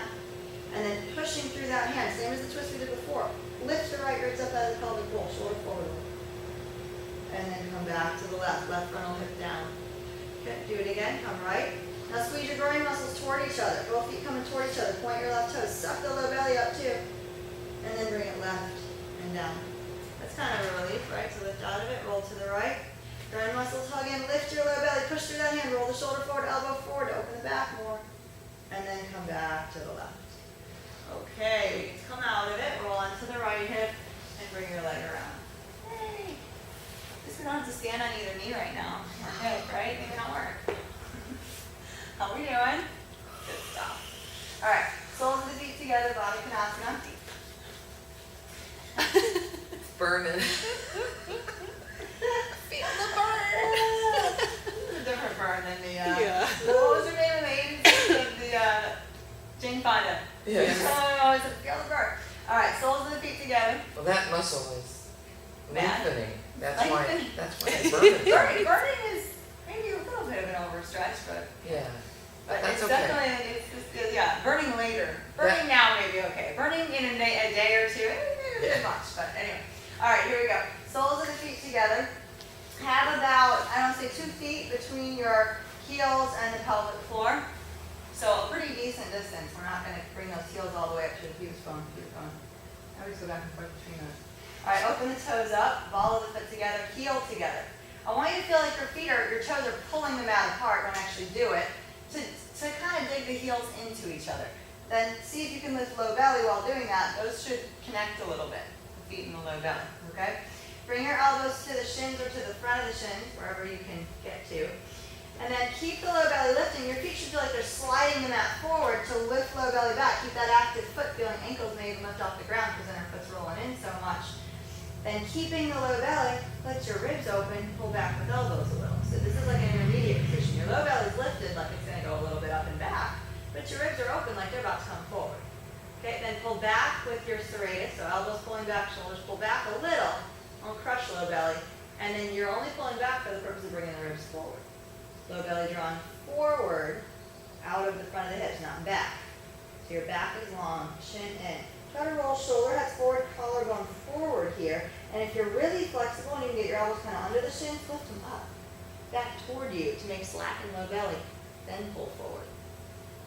And then pushing through that hand, same as the twist we did before. Lift the right ribs up out of the pelvic bowl, shoulder forward. And then come back to the left frontal hip down. Okay, do it again, come right. Now squeeze your groin muscles toward each other. Both feet coming toward each other. Point your left toes. Suck the low belly up too. And then bring it left and down. That's kind of a relief, right? To lift out of it, roll to the right. Groin muscles hug in, lift your low belly, push through that hand, roll the shoulder forward, elbow forward to open the back more. And then come back to the left. Okay, we can come out of it, roll onto the right hip, and bring your leg around. Hey! This we don't have to stand on either knee right now. Or hip, right? Maybe not work. How we doing? Good stuff. Alright, soles of the feet together, body konasana. Burning. Feel the burn. It's a different burn than the, Yeah. what was her name of the agency? The Jane Fonda. Yes. Oh, it's a feel the burn. Alright, soles of the feet together. Well, that muscle is Bad. lengthening. That's Lengthening. why it's burning. Burning is maybe a little bit of an overstretch, but Yeah. But That's it's okay. definitely, yeah, burning later. Burning now maybe okay. Burning in a day or two, maybe Yeah. too much, but anyway. All right, here we go. Soles of the feet together. Have about, I don't say 2 feet between your heels and the pelvic floor. So a pretty decent distance. We're not going to bring those heels all the way up to the pubic bone. Now we just go back and forth between those. All right, open the toes up, ball of the foot together, heel together. I want you to feel like your feet your toes are pulling the mat apart when I actually do it. To kind of dig the heels into each other. Then see if you can lift low belly while doing that. Those should connect a little bit, the feet and the low belly, okay? Bring your elbows to the shins or to the front of the shins, wherever you can get to. And then keep the low belly lifting. Your feet should feel like they're sliding the mat forward to lift low belly back. Keep that active foot feeling. Ankles may even lift off the ground because then our foot's rolling in so much. Then keeping the low belly, let your ribs open, pull back with elbows a little. So this is like an intermediate position. Your low belly is lifted like it's going to go a little bit up and back, but your ribs are open like they're about to come forward. Okay, then pull back with your serratus, so elbows pulling back, shoulders pull back a little. Don't crush low belly. And then you're only pulling back for the purpose of bringing the ribs forward. Low belly drawn forward, out of the front of the hips, not back. So your back is long, chin in. Try to roll shoulder heads forward, collarbone forward here. And if you're really flexible and you can get your elbows kind of under the shins, lift them up. Back toward you to make slack in low belly. Then pull forward.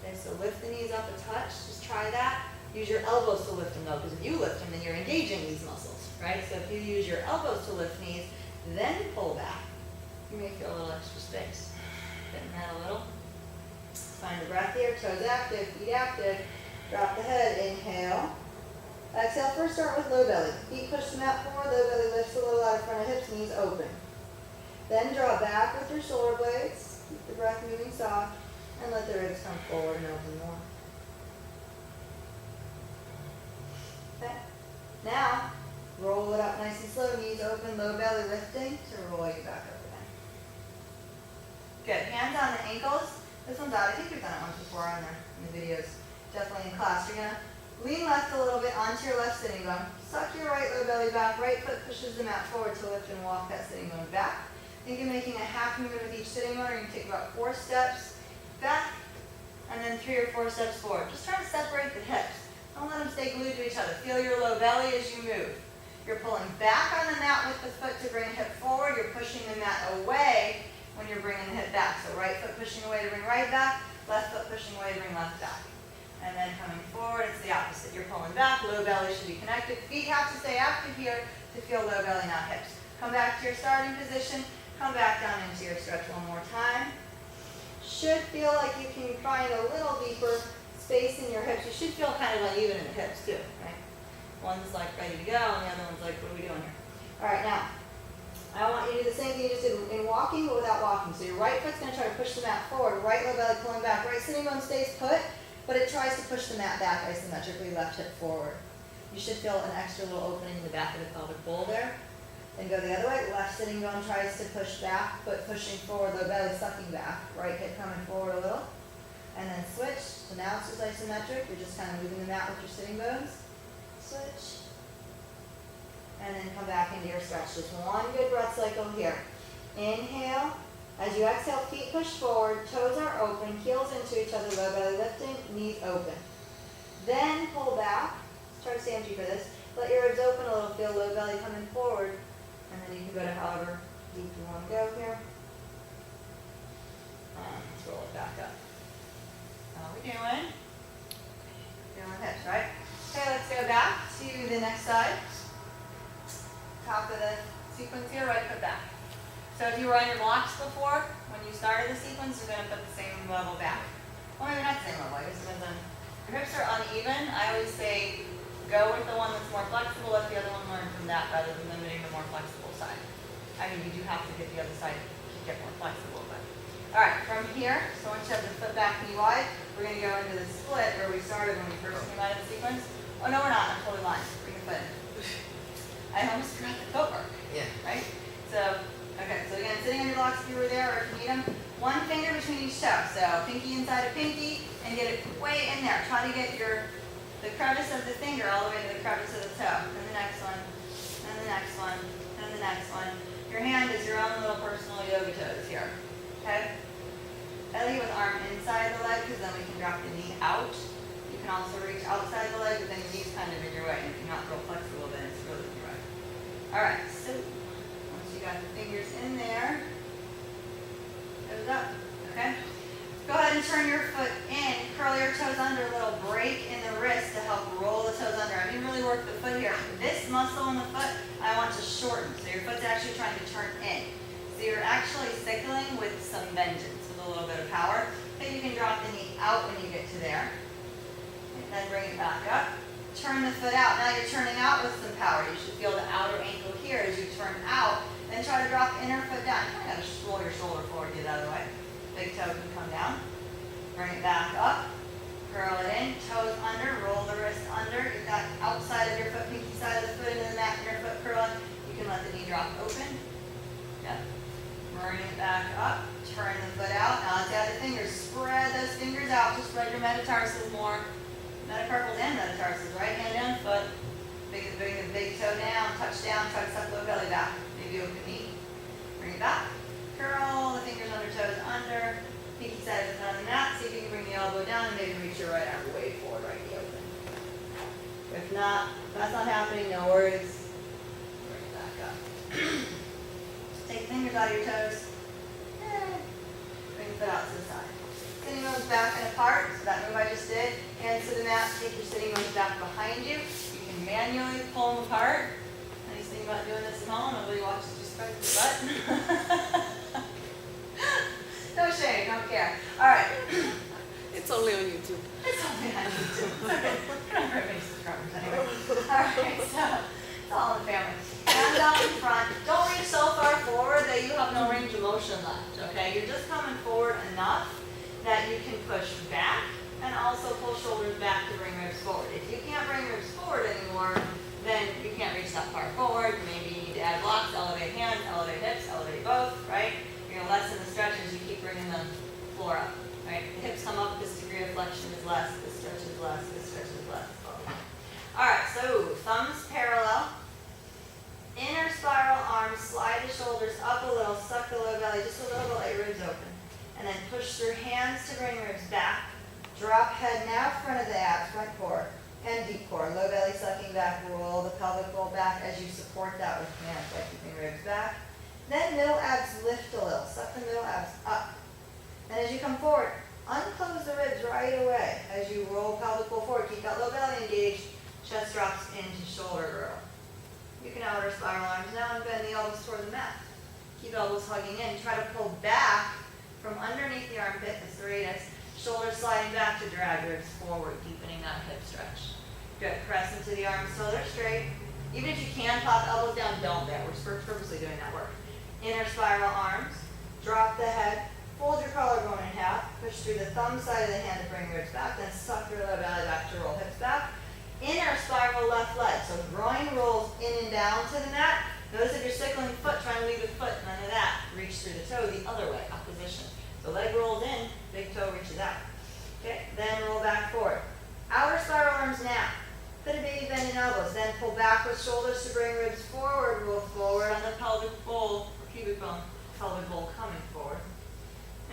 Okay, so lift the knees up a touch. Just try that. Use your elbows to lift them though, because if you lift them, then you're engaging these muscles, right? So if you use your elbows to lift knees, then pull back, you may feel a little extra space. Getting that a little. Find the breath here. Toes active, feet active. Drop the head. Inhale. Exhale. First start with low belly. Feet push the mat forward. Low belly lifts a little out of front of hips. Knees open. Then draw back with your shoulder blades. Keep the breath moving soft. And let the ribs come forward and open more. Okay. Now, roll it up nice and slow. Knees open. Low belly lifting to roll you back up again. Good. Hands on the ankles. This one's out. I think we've done it once before in the videos. Definitely in class. You're going to lean left a little bit onto your left sitting bone. Suck your right low belly back. Right foot pushes the mat forward to lift and walk that sitting bone back. Think of making a half movement with each sitting bone. Or you can take about 4 steps back and then 3 or 4 steps forward. Just try to separate the hips. Don't let them stay glued to each other. Feel your low belly as you move. You're pulling back on the mat with the foot to bring hip forward. You're pushing the mat away when you're bringing the hip back. So right foot pushing away to bring right back. Left foot pushing away to bring left back. And then coming forward, it's the opposite. You're pulling back, low belly should be connected. Feet have to stay active here to feel low belly, not hips. Come back to your starting position. Come back down into your stretch one more time. Should feel like you can find a little deeper space in your hips. You should feel kind of uneven in the hips too, right? One's like ready to go, and the other one's like, what are we doing here? All right, now, I want you to do the same thing you just did in walking, but without walking. So your right foot's going to try to push the mat forward. Right low belly pulling back. Right sitting bone stays put, but it tries to push the mat back isometrically, left hip forward. You should feel an extra little opening in the back of the pelvic bowl there. Then go the other way. Left sitting bone tries to push back, but pushing forward, low belly sucking back. Right hip coming forward a little. And then switch. So now it's just isometric. You're just kind of moving the mat with your sitting bones. Switch. And then come back into your stretch. Just one good breath cycle here. Inhale. As you exhale, feet push forward, toes are open, heels into each other, low belly lifting, knees open. Then pull back. Try to stay empty for this. Let your ribs open a little, feel low belly coming forward. And then you can go to however deep you want to go here. Let's roll it back up. How are we doing? Doing hips, right? Okay, let's go back to the next side. Top of the sequence here, right foot back. So if you were on your blocks before, when you started the sequence, you're going to put the same level back. Well, maybe not the same level, I guess it depends on. Your hips are uneven. I always say go with the one that's more flexible, let the other one learn from that rather than limiting the more flexible side. I mean, you do have to get the other side to get more flexible, but. All right, from here, so once you have the foot back knee wide, we're going to go into the split where we started when we first came out of the sequence. Oh, no, we're not. I'm totally lying. Bring your foot in. I almost forgot the footwork. Yeah. Right? So, okay, so again, sitting on your blocks if you were there or if you need them, one finger between each toe. So pinky inside of pinky and get it way in there. Try to get the crevice of the finger all the way to the crevice of the toe. And the next one, and the next one, and the next one. Your hand is your own little personal yoga toes here. Okay? I leave with arm inside the leg because then we can drop the knee out. You can also reach outside the leg, but then your knee's kind of in your way. And if you're not real flexible, then it's really in your way. All right, so once you got the fingers in there, toes up, okay? Go ahead and turn your foot in, curl your toes under, a little break in the wrist to help roll the toes under. I mean, really work the foot here. This muscle in the foot, I want to shorten. So your foot's actually trying to turn in. So you're actually cycling with some vengeance, with a little bit of power. Then you can drop the knee out when you get to there. And then bring it back up. Turn the foot out. Now you're turning out with some power. You should feel the outer ankle here as you turn out. Then try to drop the inner foot down. You kind of got to roll your shoulder forward, get it out of the way. Big toe can come down. Bring it back up. Curl it in. Toes under. Roll the wrist under. Get that outside of your foot, pinky side of the foot into the mat. Inner foot curl in. You can let the knee drop open. Yep. Bring it back up. Turn the foot out. Now let's add the fingers. Spread those fingers out. Just spread your metatarsals more. Metacarpals and metatarsals. Right hand down, foot. Bring the big toe down. Touch down. Try to suck low belly back. Maybe open knee. Bring it back. Curl the fingers under, toes under. Pinky side of the foot on the mat. See if you can bring the elbow down and maybe reach your right arm way forward, right knee open. If not, if that's not happening, no worries. Bring it back up. Take the fingers out of your toes. Bring the foot out to the side. Sitting bones back and apart. So that move I just did. Hands to the mat. Take your sitting bones back behind you. You can manually pull them apart. Nice thing about doing this at home, nobody watches you spread your butt. No shame, don't care. All right. It's only on YouTube. It's only on YouTube. It's okay. We're not very many subscribers anyway. All right, so it's all in the family. Hands out in front. Don't reach so far forward that you have no range of motion left, okay? You're just coming forward enough that you can push back and also pull shoulders back to bring ribs forward. If you can't bring ribs forward anymore, then you can't reach that far forward. Maybe you need to add blocks, elevate hands, elevate hips, elevate both, right? You're going to lessen the stretch as you keep bringing the floor up, right? The hips come up, this degree of flexion is less, this stretch is less, this stretch is less. All right, so thumbs parallel. Inner spiral arms, slide the shoulders up a little, suck the low belly just a little bit, let your ribs open. And then push through hands to bring ribs back. Drop head now, front of the abs, front core, and deep core. Low belly sucking back, roll the pelvic bowl back as you support that with hands by keeping ribs back. Then middle abs lift a little, suck the middle abs up. And as you come forward, unclose the ribs right away. As you roll pelvic bowl forward, keep that low belly engaged, chest drops into shoulder girdle. You can outer spiral arms now and bend the elbows toward the mat. Keep elbows hugging in. Try to pull back from underneath the armpit, the serratus. Shoulders sliding back to drag ribs forward, deepening that hip stretch. Good. Press into the arms so they're straight. Even if you can pop elbows down, don't there. We're purposely doing that work. Inner spiral arms. Drop the head. Fold your collarbone in half. Push through the thumb side of the hand to bring ribs back. Then suck your low belly back to roll hips back. Inner spiral left leg. So groin rolls in and down to the mat. Notice if you're circling the foot, trying to leave the foot, none of that. Reach through the toe the other way, opposition. So leg rolls in, big toe reaches out. Okay, then roll back forward. Outer spiral arms now. Put a baby bend in elbows. Then pull back with shoulders to bring ribs forward. Roll forward on the pelvic bowl, or pubic bone, pelvic bowl coming forward.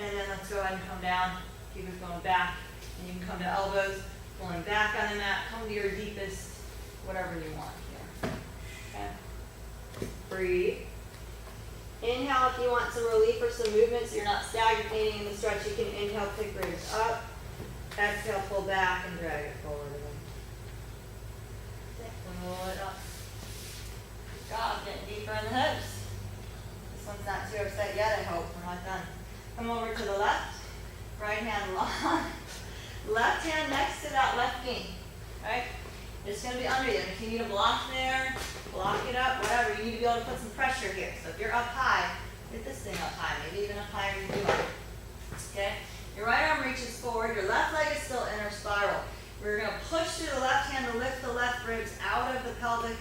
And then let's go ahead and come down, pubic bone back. And you can come to elbows. Pulling back on the mat, come to your deepest, whatever you want here. Okay. Breathe. Inhale if you want some relief or some movement so you're not stagnating in the stretch. You can inhale, pick ribs up. Exhale, pull back and drag it forward again. Pull it up. Good job, getting deeper in the hips. This one's not too upset yet, I hope. We're not done. Come over to the left. Right hand long. Left hand next to that left knee. Right? It's going to be under you. If you need a block there, block it up, whatever. You need to be able to put some pressure here. So if you're up high, get this thing up high. Maybe even up higher than you are. Okay? Your right arm reaches forward. Your left leg is still inner spiral. We're going to push through the left hand to lift the left ribs out of the pelvic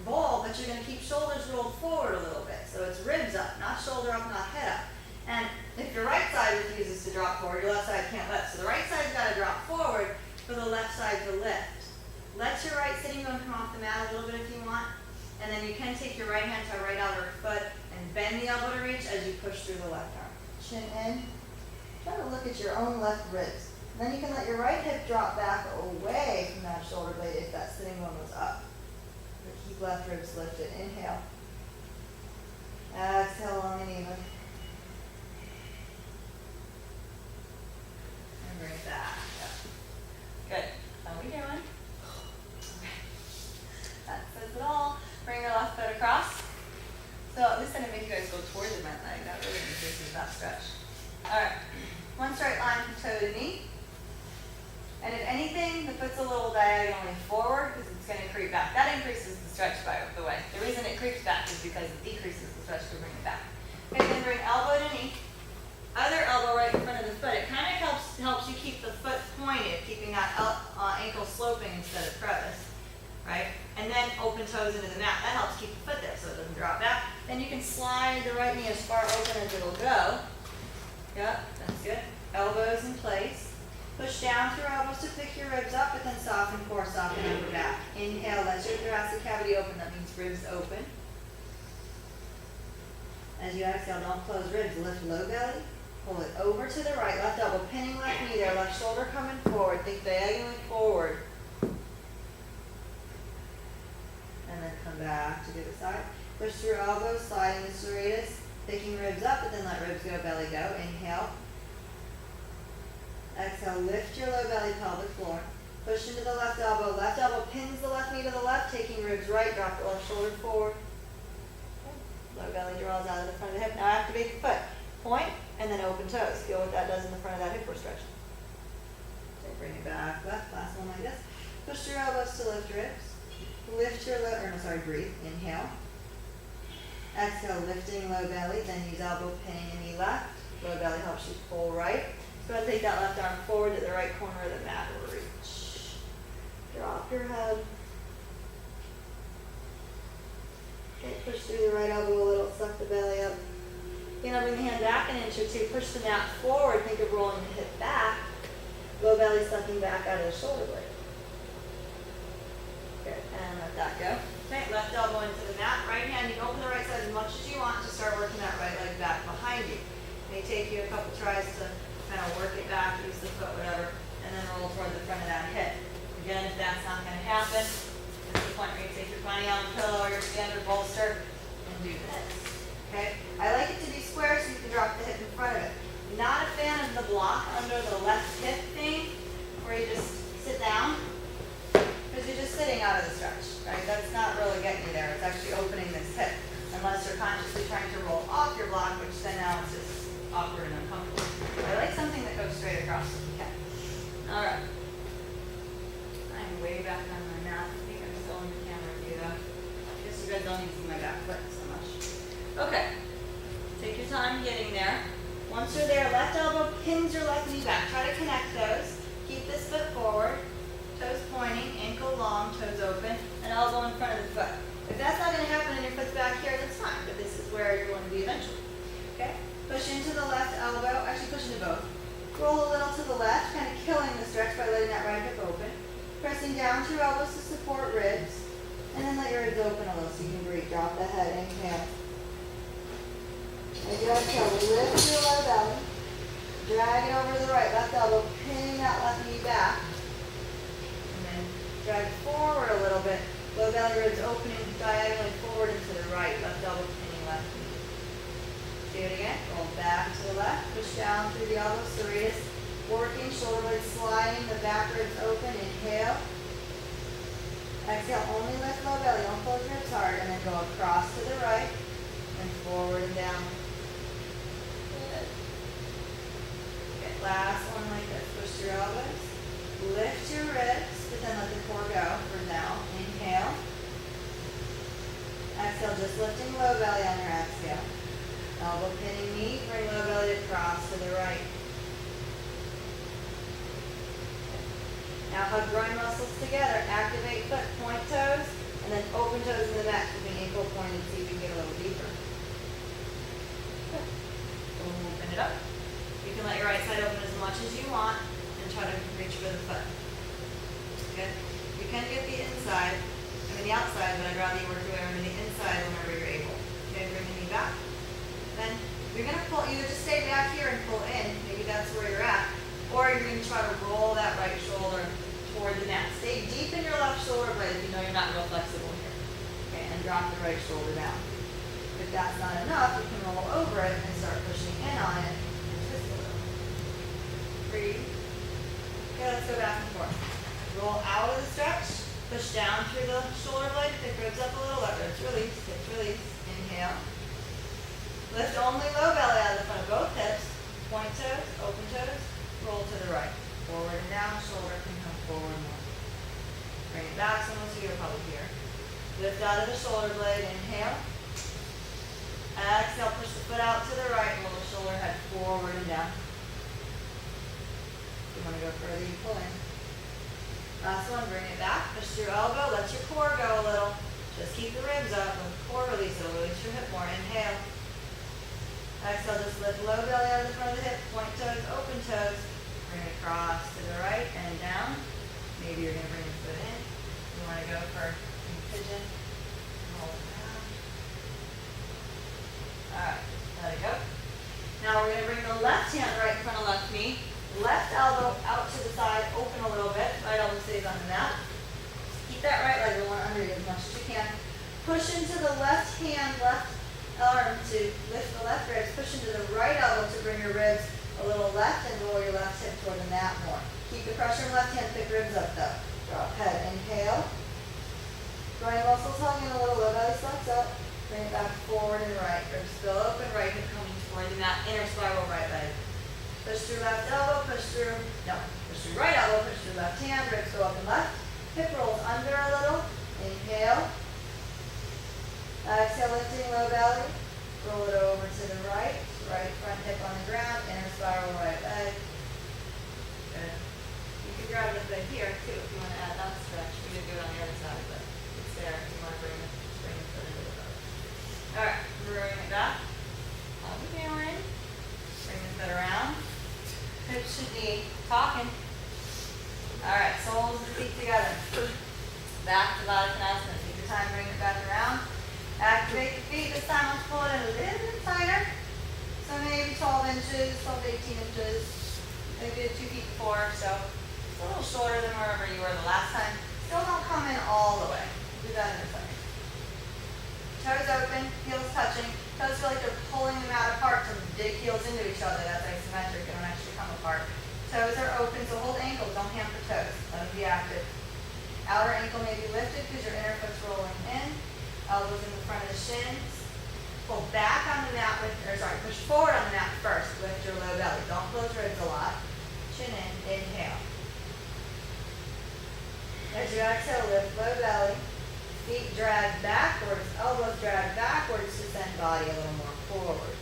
bowl, but you're going to keep shoulders rolled forward a little bit. So it's ribs up, not shoulder up, not head up. And if your right side refuses to drop forward, your left side can't lift. So the right side's got to drop forward for the left side to lift. Let your right sitting bone come off the mat a little bit if you want. And then you can take your right hand to a right outer foot and bend the elbow to reach as you push through the left arm. Chin in. Try to look at your own left ribs. And then you can let your right hip drop back away from that shoulder blade if that sitting bone was up. But keep left ribs lifted. Inhale. Exhale long and even. And bring it back. Yep. Good. How are we doing? That says it all. Bring your left foot across. So this didn't make you guys go towards the bent leg. That really increases that stretch. Alright. One straight line from toe to knee. And if anything, the foot's a little diagonally forward because it's going to creep back. That increases the stretch, by the way. The reason it creeps back is because it decreases the stretch to bring it back. Okay, then bring elbow to knee. Other elbow right in front of the foot. It kind of helps you keep the foot pointed, keeping that ankle sloping instead of crevice. Right? And then open toes into the mat. That helps keep the foot there so it doesn't drop back. Then you can slide the right knee as far open as it'll go. Yep, that's good. Elbows in place. Push down through elbows to pick your ribs up, but then soften core, soften upper back. Inhale, let your thoracic cavity open. That means ribs open. As you exhale, don't close ribs. Lift low belly. Pull it over to the right. Left elbow pinning left knee there. Left shoulder coming forward. Think diagonally forward. And then come back to the other side. Push through elbows, sliding the serratus. Picking ribs up, but then let ribs go, belly go. Inhale. Exhale, lift your low belly, pelvic floor. Push into the left elbow. Left elbow pins the left knee to the left, taking ribs right. Drop the left shoulder forward. Low belly draws out of the front of the hip. Now activate the foot. Point, and then open toes. Feel what that does in the front of that hip we're stretching. So bring it back left. Last one like this. Push your elbows to lift ribs. Lift your breathe. Inhale. Exhale, lifting low belly. Then use elbow pinning and knee left. Low belly helps you pull right. Go ahead and take that left arm forward to the right corner of the mat or reach. Drop your head. Okay, push through the right elbow a little, suck the belly up. You're going to bring the hand back an inch or two. Push the mat forward. Think of rolling the hip back. Low belly sucking back out of the shoulder blade. Good, and let that go. Okay, left elbow into the mat. Right hand, you can open the right side as much as you want to start working that right leg back behind you. It may take you a couple tries to kind of work it back, use the foot, whatever, and then roll toward the front of that hip. Again, if that's not going to happen, this is the point where you take your bunny on the pillow or your standard bolster and do this. Okay? I like it to be square so you can drop the hip in front of it. Not a fan of the block under the left hip thing where you just sit down because you're just sitting out of the stretch. Right? That's not really getting you there. It's actually opening this hip unless you're consciously trying to roll off your block, which then now it's just awkward and uncomfortable. I like something that goes straight across if you can. Alright. I'm way back on my mat. I think I'm still in the camera view though. I guess you guys don't need to see my back foot so much. Okay. Take your time getting there. Once you're there, left elbow pins your left knee back. Try to connect those. Keep this foot forward. Toes pointing, ankle long, toes open, and elbow in front of the foot. If that's not going to happen and your foot's back here, that's fine, but this is where you're going to be eventually. Okay? Push into the left elbow, actually push into both. Roll a little to the left, kind of killing the stretch by letting that right hip open. Pressing down through elbows to support ribs. And then let your ribs open a little so you can breathe. Drop the head, inhale. As you exhale, lift your low belly. Drag it over to the right, left elbow, pinning that left knee back. Drag it forward a little bit. Low belly ribs opening diagonally forward and to the right. Left elbow pinning left knee. Do it again. Roll back to the left. Push down through the elbow. Serratus working. Shoulder blades sliding. The back ribs open. Inhale. Exhale. Only lift low belly. Don't close your hips hard. And then go across to the right and forward and down. Good. Okay, last one like this. Push your elbows. Lift your ribs, but then let the core go for now. Inhale. Exhale, just lifting low belly on your exhale. Elbow pinning knee, bring low belly across to the right. Now hug groin muscles together. Activate foot, point toes, and then open toes in the back, keeping ankle pointed, see if you can get a little deeper. Good. Open it up. You can let your right side open as much as you want. Try to reach for the foot. Okay? You can get the inside, the outside, but I'd rather you work your way over to the inside whenever you're able. Okay, bring the knee back. Then you're going to pull, either just stay back here and pull in, maybe that's where you're at, or you're going to try to roll that right shoulder toward the mat. Stay deep in your left shoulder blade if you know you're not real flexible here. Okay, and drop the right shoulder down. If that's not enough, you can roll over it and start pushing in on it. Twist a little. Breathe. Okay, let's go back and forth. Roll out of the stretch. Push down through the shoulder blade. Pick ribs up a little. Let ribs release. Hips release. Inhale. Lift only low belly out of the front of both hips. Point toes. Open toes. Roll to the right. Forward and down. Shoulder can come forward more. Bring it back. So most of you are probably here. Lift out of the shoulder blade. Inhale. Exhale. Push the foot out to the right. Roll the shoulder head forward and down. You want to go further, you pull in. Last one, bring it back, push your elbow, let your core go a little. Just keep the ribs up, let the core release, it'll release your hip more. Inhale. Exhale, just lift low belly out of the front of the hip, point toes, open toes. Bring it across to the right and down. Maybe you're going to bring your foot in. You want to go for pigeon. Hold it down. Alright, let it go. Now we're going to bring the left hand right in front of left knee. Left elbow out to the side, open a little bit. Right elbow stays on the mat. Keep that right leg going under you as much as you can. Push into the left hand, left arm to lift the left ribs. Push into the right elbow to bring your ribs a little left and roll your left hip toward the mat more. Keep the pressure in left hand, pick ribs up though. Drop head, inhale. Groin muscles hugging a little, low belly flex up. Bring it back forward and right. Ribs still open, right hip coming toward the mat. Inner spiral right leg. Push through left elbow, push through right elbow, push through left hand, ribs go up and left. Hip rolls under a little. Inhale. Exhale, lifting low belly. Roll it over to the right. Right front hip on the ground, inner spiral right leg. Good. You can grab it right here too if you want to add that stretch. We could do it on the other side, but it's there if you want to bring the foot into the boat. Alright, bring it back. How we doing? Bring the foot around. Hips should be talking. Alright, soles of the feet together. Back to Baddha-Konasana. Take your time, bring it back around. Activate the feet. This time let's pull it in a little bit tighter. So maybe 12 inches, 12 to 18 inches. Maybe 2 feet before, so it's a little shorter than wherever you were the last time. Still don't come in all the way. Do that in a second. Toes open, heels touching. Toes feel like they're pulling the mat apart to dig heels into each other. That's asymmetric. They don't actually come apart. Toes are open, so hold ankles. Don't hamper toes. Let them be active. Outer ankle may be lifted because your inner foot's rolling in. Elbows in the front of the shins. Pull back on the mat push forward on the mat first. Lift your low belly. Don't close ribs a lot. Chin in. Inhale. As you exhale, lift low belly. Feet drag backwards, elbows drag backwards to send body a little more forward.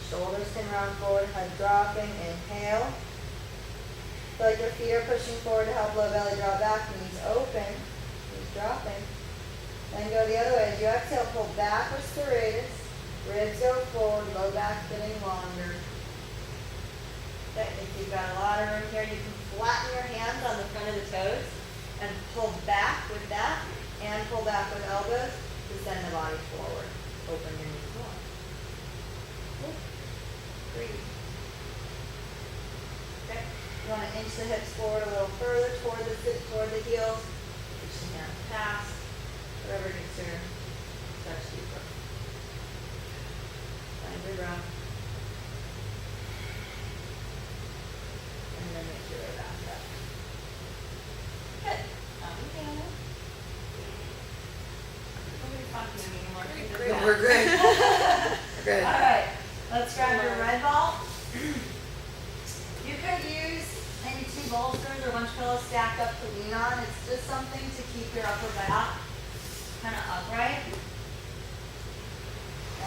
Shoulders can round forward, head dropping. Inhale. Feel like your feet are pushing forward to help low belly draw back, knees open, knees dropping. Then go the other way. As you exhale, pull backwards to serratus. Ribs go forward, low back getting longer. Okay, if you've got a lot of room here, you can flatten your hands on the front of the toes and pull back with that and pull back with elbows to send the body forward. Open your knees more. Breathe. Okay. You want to inch the hips forward a little further toward the heels. Reach the hand past. Whatever gets your stretch deeper. Find your breath. And then make your way back up. Good. Nobody's talking to me anymore. Great. We're good. We're good. All right. Let's grab your red ball. You could use maybe 2 bolsters or a bunch of pillows stacked up to lean on. It's just something to keep your upper back kind of upright.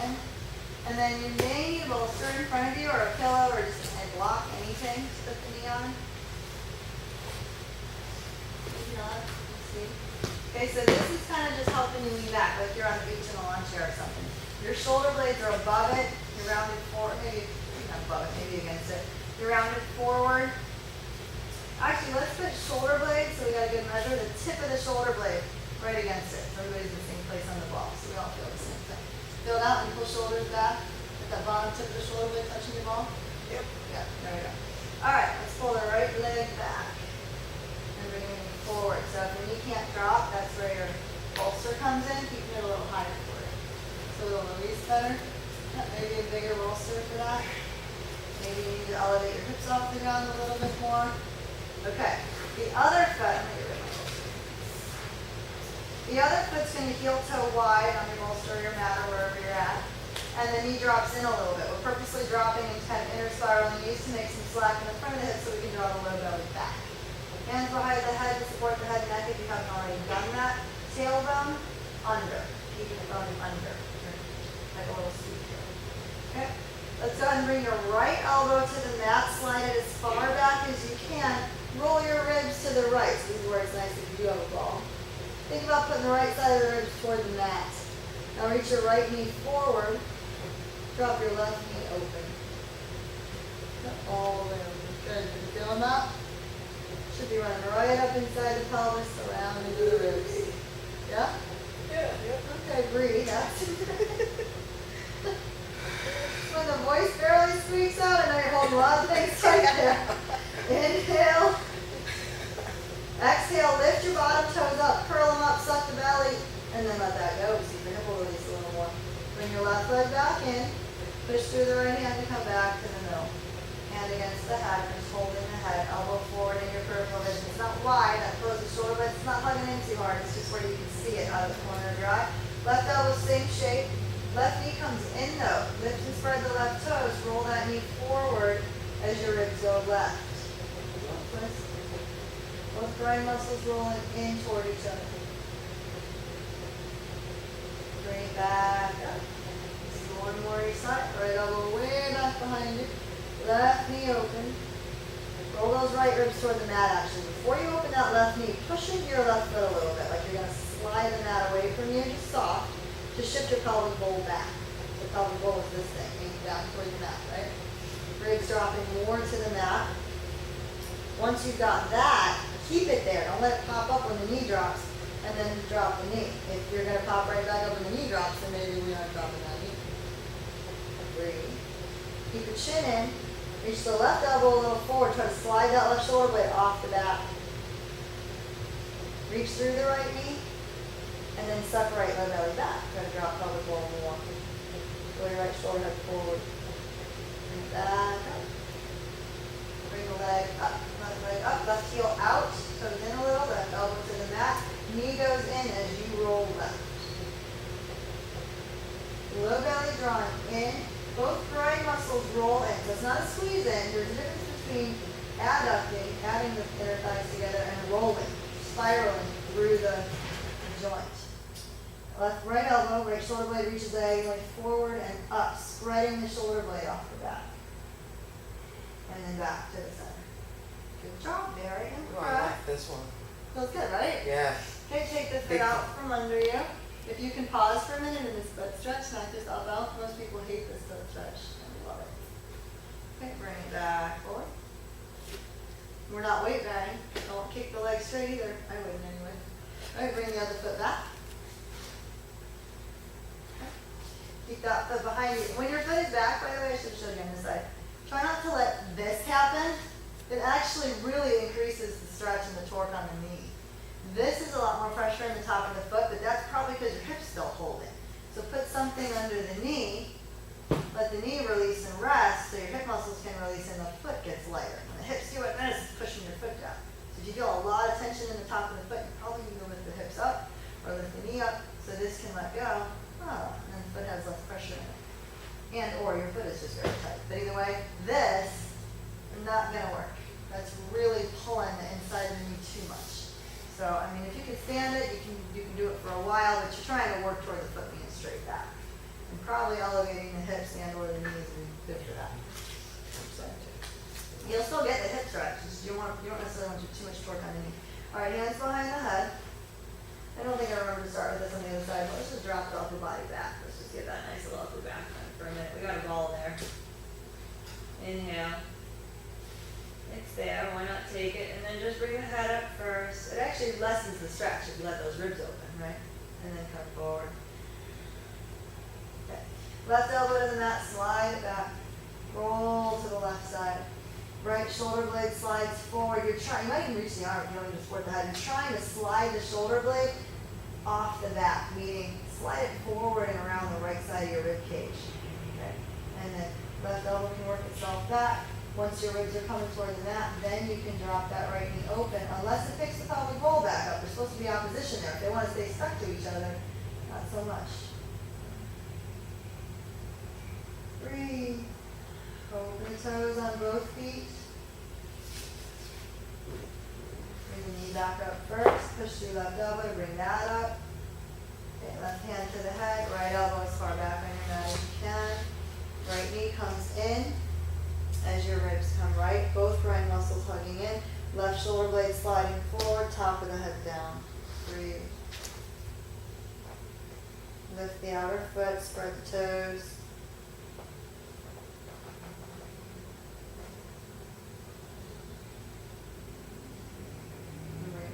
And then you may need a bolster in front of you or a pillow or just a block, anything to put the knee on. Maybe not. Let's see. Okay, so this is kind of just helping you lean back, like you're on the beach in a lawn chair or something. Your shoulder blades are above it. You're rounded forward, maybe not above it, maybe against it. You're rounded forward. Actually, let's put shoulder blades, so we got a good measure. The tip of the shoulder blade right against it. So everybody's in the same place on the ball, so we all feel the same thing. Feel it out and pull shoulders back. Get that bottom tip of the shoulder blade touching your ball. Yep. Yeah, there we go. All right, let's pull the right leg back and bring your knee forward. So if your knee can't drop, that's where your bolster comes in. Keep it a little higher for you. So it'll release better. Maybe a bigger bolster for that. Maybe you need to elevate your hips off the ground a little bit more. Okay. The other foot, I'm going to get rid of my bolster. The other foot's going to heel toe wide on your bolster or your mat or wherever you're at. And the knee drops in a little bit. We're purposely dropping and kind of inner spiraling knees to make some slack in the front of the hips so we can draw the low belly back. Hands behind the head to support the head and neck if you haven't already done that. Tailbone under. Keeping the bone under. Like a little sweep here. Okay. Let's go ahead and bring your right elbow to the mat. Slide it as far back as you can. Roll your ribs to the right. So this is where it's nice if you do have a ball. Think about putting the right side of the ribs toward the mat. Now reach your right knee forward. Drop your left knee open. All the way open. Good. Can you feel that? Should be running right up inside the pelvis, around into the ribs. Yeah? Yeah. Yep. Okay, breathe. When the voice barely squeaks out, I know you're holding a lot of things right there. Inhale. Exhale, lift your bottom toes up, curl them up, suck the belly, and then let that go. See if your hip will release a little more. Bring your left leg back in. Push through the right hand to come back to the middle. Hand against the head, just holding the head, elbow forward in your peripheral vision. It's not wide, that closes the shoulder, but it's not hugging in too hard. It's just where you can see it out of the corner of your eye. Left elbow, same shape. Left knee comes in though. Lift and spread the left toes. Roll that knee forward as your ribs go left. Both groin muscles rolling in toward each other. Bring it back up. Just one more each side. Right elbow way back behind you. Left knee open. Roll those right ribs toward the mat actually. Before you open that left knee, push into your left foot a little bit, like you're going to slide the mat away from you, just soft. Just shift your pelvic bowl back. The pelvic bowl is this thing, maybe back toward the mat, right? Ribs dropping more to the mat. Once you've got that, keep it there. Don't let it pop up when the knee drops, and then drop the knee. If you're going to pop right back up when the knee drops, then maybe we aren't dropping that knee. Breathe. Keep your chin in. Reach the left elbow a little forward. Try to slide that left shoulder blade off the back. Reach through the right knee, and then separate low belly back. Try to drop pelvic bowl more. Roll your right shoulder head forward. Bring it back up. Bring the leg up. Left leg up. Left heel out. Toes in a little. Left elbow to the mat. Knee goes in as you roll left. Low belly drawing in. Both groin muscles roll in. So it's not a squeeze in. There's a difference between adducting, adding the inner thighs together, and rolling, spiraling through the joint. Left, right elbow, right shoulder blade reaches diagonally forward and up, spreading the shoulder blade off the back. And then back to the center. Good job, very Oh, I like this one. Feels good, right? Yeah. Okay, take the foot out from under you. If you can pause for a minute in this butt stretch, not just up out. Most people hate this butt stretch. I love it. Okay, bring it back forward. We're not weight bearing. Don't kick the leg straight either. I wouldn't anyway. All right, bring the other foot back. Okay. Keep that foot behind you. When your foot is back, by the way, I should have showed you on this side. Try not to let this happen. it actually really increases the stretch and the torque on the knee. This is a lot more pressure in the top of the foot, but that's probably because your hip's still holding. So put something under the knee, let the knee release and rest so your hip muscles can release and the foot gets lighter. When the hips do it, then it's pushing your foot down. So if you feel a lot of tension in the top of the foot, you probably need to lift the hips up or lift the knee up so this can let go. Oh, and then the foot has less pressure in it. And or your foot is just very tight. But either way, this is not going to work. That's really pulling the inside of the knee too much. So, I mean, if you can stand it, you can do it for a while, but you're trying to work toward the foot being straight back. And probably elevating the hips and or the knees would be good for that. So, you'll still get the hip stretch. You don't necessarily want too much torque on the knee. All right, hands behind the head. I don't think I remember to start with this on the other side, but let's just drop the upper body back. Let's just get that nice little upper back for a minute. We got a ball there. Inhale. It's there, why not take it? And then just bring the head up first. It actually lessens the stretch if you let those ribs open, right? And then come forward. Okay. Left elbow to the mat, slide it back. Roll to the left side. Right shoulder blade slides forward. You might even reach the arm if you don't need to support the head. You're trying to slide the shoulder blade off the back, meaning slide it forward and around the right side of your rib cage. Okay. And then left elbow can work itself back. Once your ribs are coming toward the mat, then you can drop that right knee open, unless it picks the pelvic bowl back up. There's supposed to be opposition there. If they want to stay stuck to each other, not so much. Breathe. Open the toes on both feet. Bring the knee back up first. Push through left elbow to bring that up. Okay, left hand to the head. Right elbow as far back on your mat as you can. Right knee comes in as your ribs come right. Both groin muscles hugging in. Left shoulder blade sliding forward. Top of the head down. Breathe. Lift the outer foot. Spread the toes.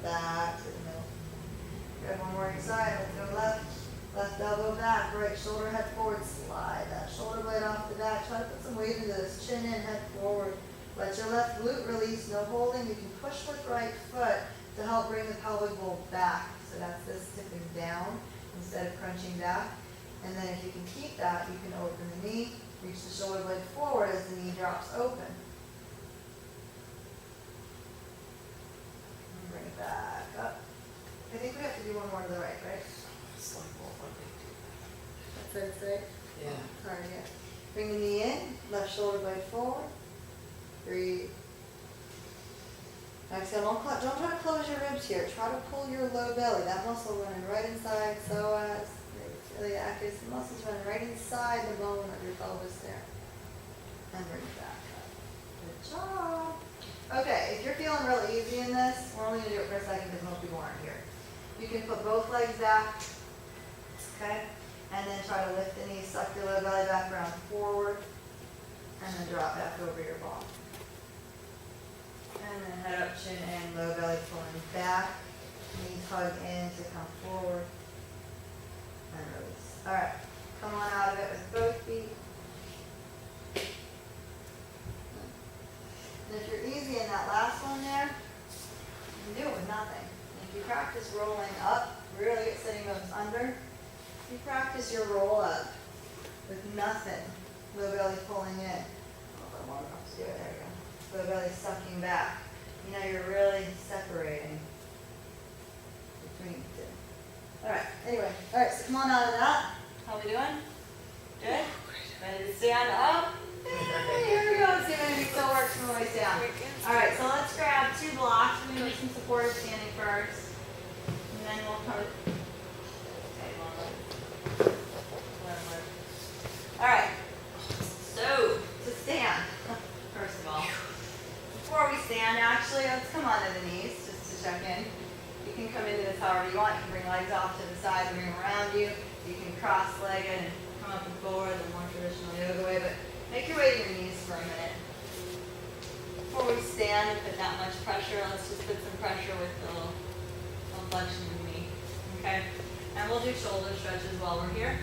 Back to the middle. Grab one more side. Let's go left. Left elbow back. Right shoulder head forward. Slide that shoulder blade off the back. Try to put some weight into this. Chin in, head forward. Let your left glute release. No holding. You can push with right foot to help bring the pelvic bowl back. So that's this tipping down instead of crunching back. And then if you can keep that, you can open the knee. Reach the shoulder blade forward as the knee drops open. Bring it back up. I think we have to do one more to the right, right? It's like, well, what they do. That's it, it's right? Yeah. Hard, yeah. Bring the knee in, left shoulder blade forward. Breathe. Exhale, don't try to close your ribs here. Try to pull your low belly. That muscle running right inside, Psoas. It's really active. The muscle's running right inside the bone of your pelvis there. And bring it back up. Good job. Okay, if you're feeling really easy in this, we're only going to do it for a second because most people aren't here. You can put both legs back, okay? And then try to lift the knees, suck your low belly back around forward, and then drop back over your ball. And then head up, chin in, low belly pulling back, knees hug in to come forward, and release. All right, come on out of it with both feet. And if you're easy in that last one there, you can do it with nothing. If you practice rolling up, really get sitting bones under, you practice your roll up with nothing. Low belly pulling in. There you go. Low belly sucking back. You know, you're really separating between the two. All right, anyway. All right, so come on out of that. How we doing? Good? Ready to stand up? Hey, here we go. Let's see if anything still works from the waist down. All right, so let's grab 2 blocks. We're going to do some supportive standing first. And then we'll come. All right, so to stand, first of all. Before we stand, actually, let's come onto the knees just to check in. You can come into this however you want. You can bring legs off to the side, bring them around you. You can cross-legged and come up and forward the more traditional yoga way, but make your way to your knees for a minute. Before we stand and put that much pressure, let's just put some pressure with the little flexion of the knee. Okay? And we'll do shoulder stretches while we're here.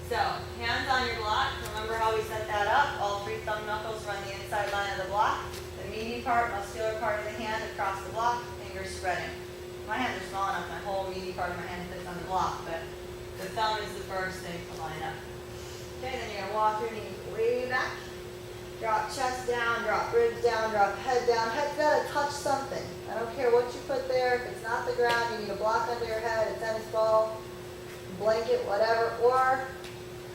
So, hands on your block. Remember how we set that up? All 3 thumb knuckles run the inside line of the block. The meaty part, muscular part of the hand across the block, fingers spreading. My hands are small enough, my whole meaty part of my hand fits on the block, but the thumb is the first thing to line up. Okay, then you're going to walk your knees way back. Drop chest down, drop ribs down, drop head down. Head's got to touch something. I don't care what you put there. If it's not the ground, you need a block under your head, a tennis ball, blanket, whatever. Or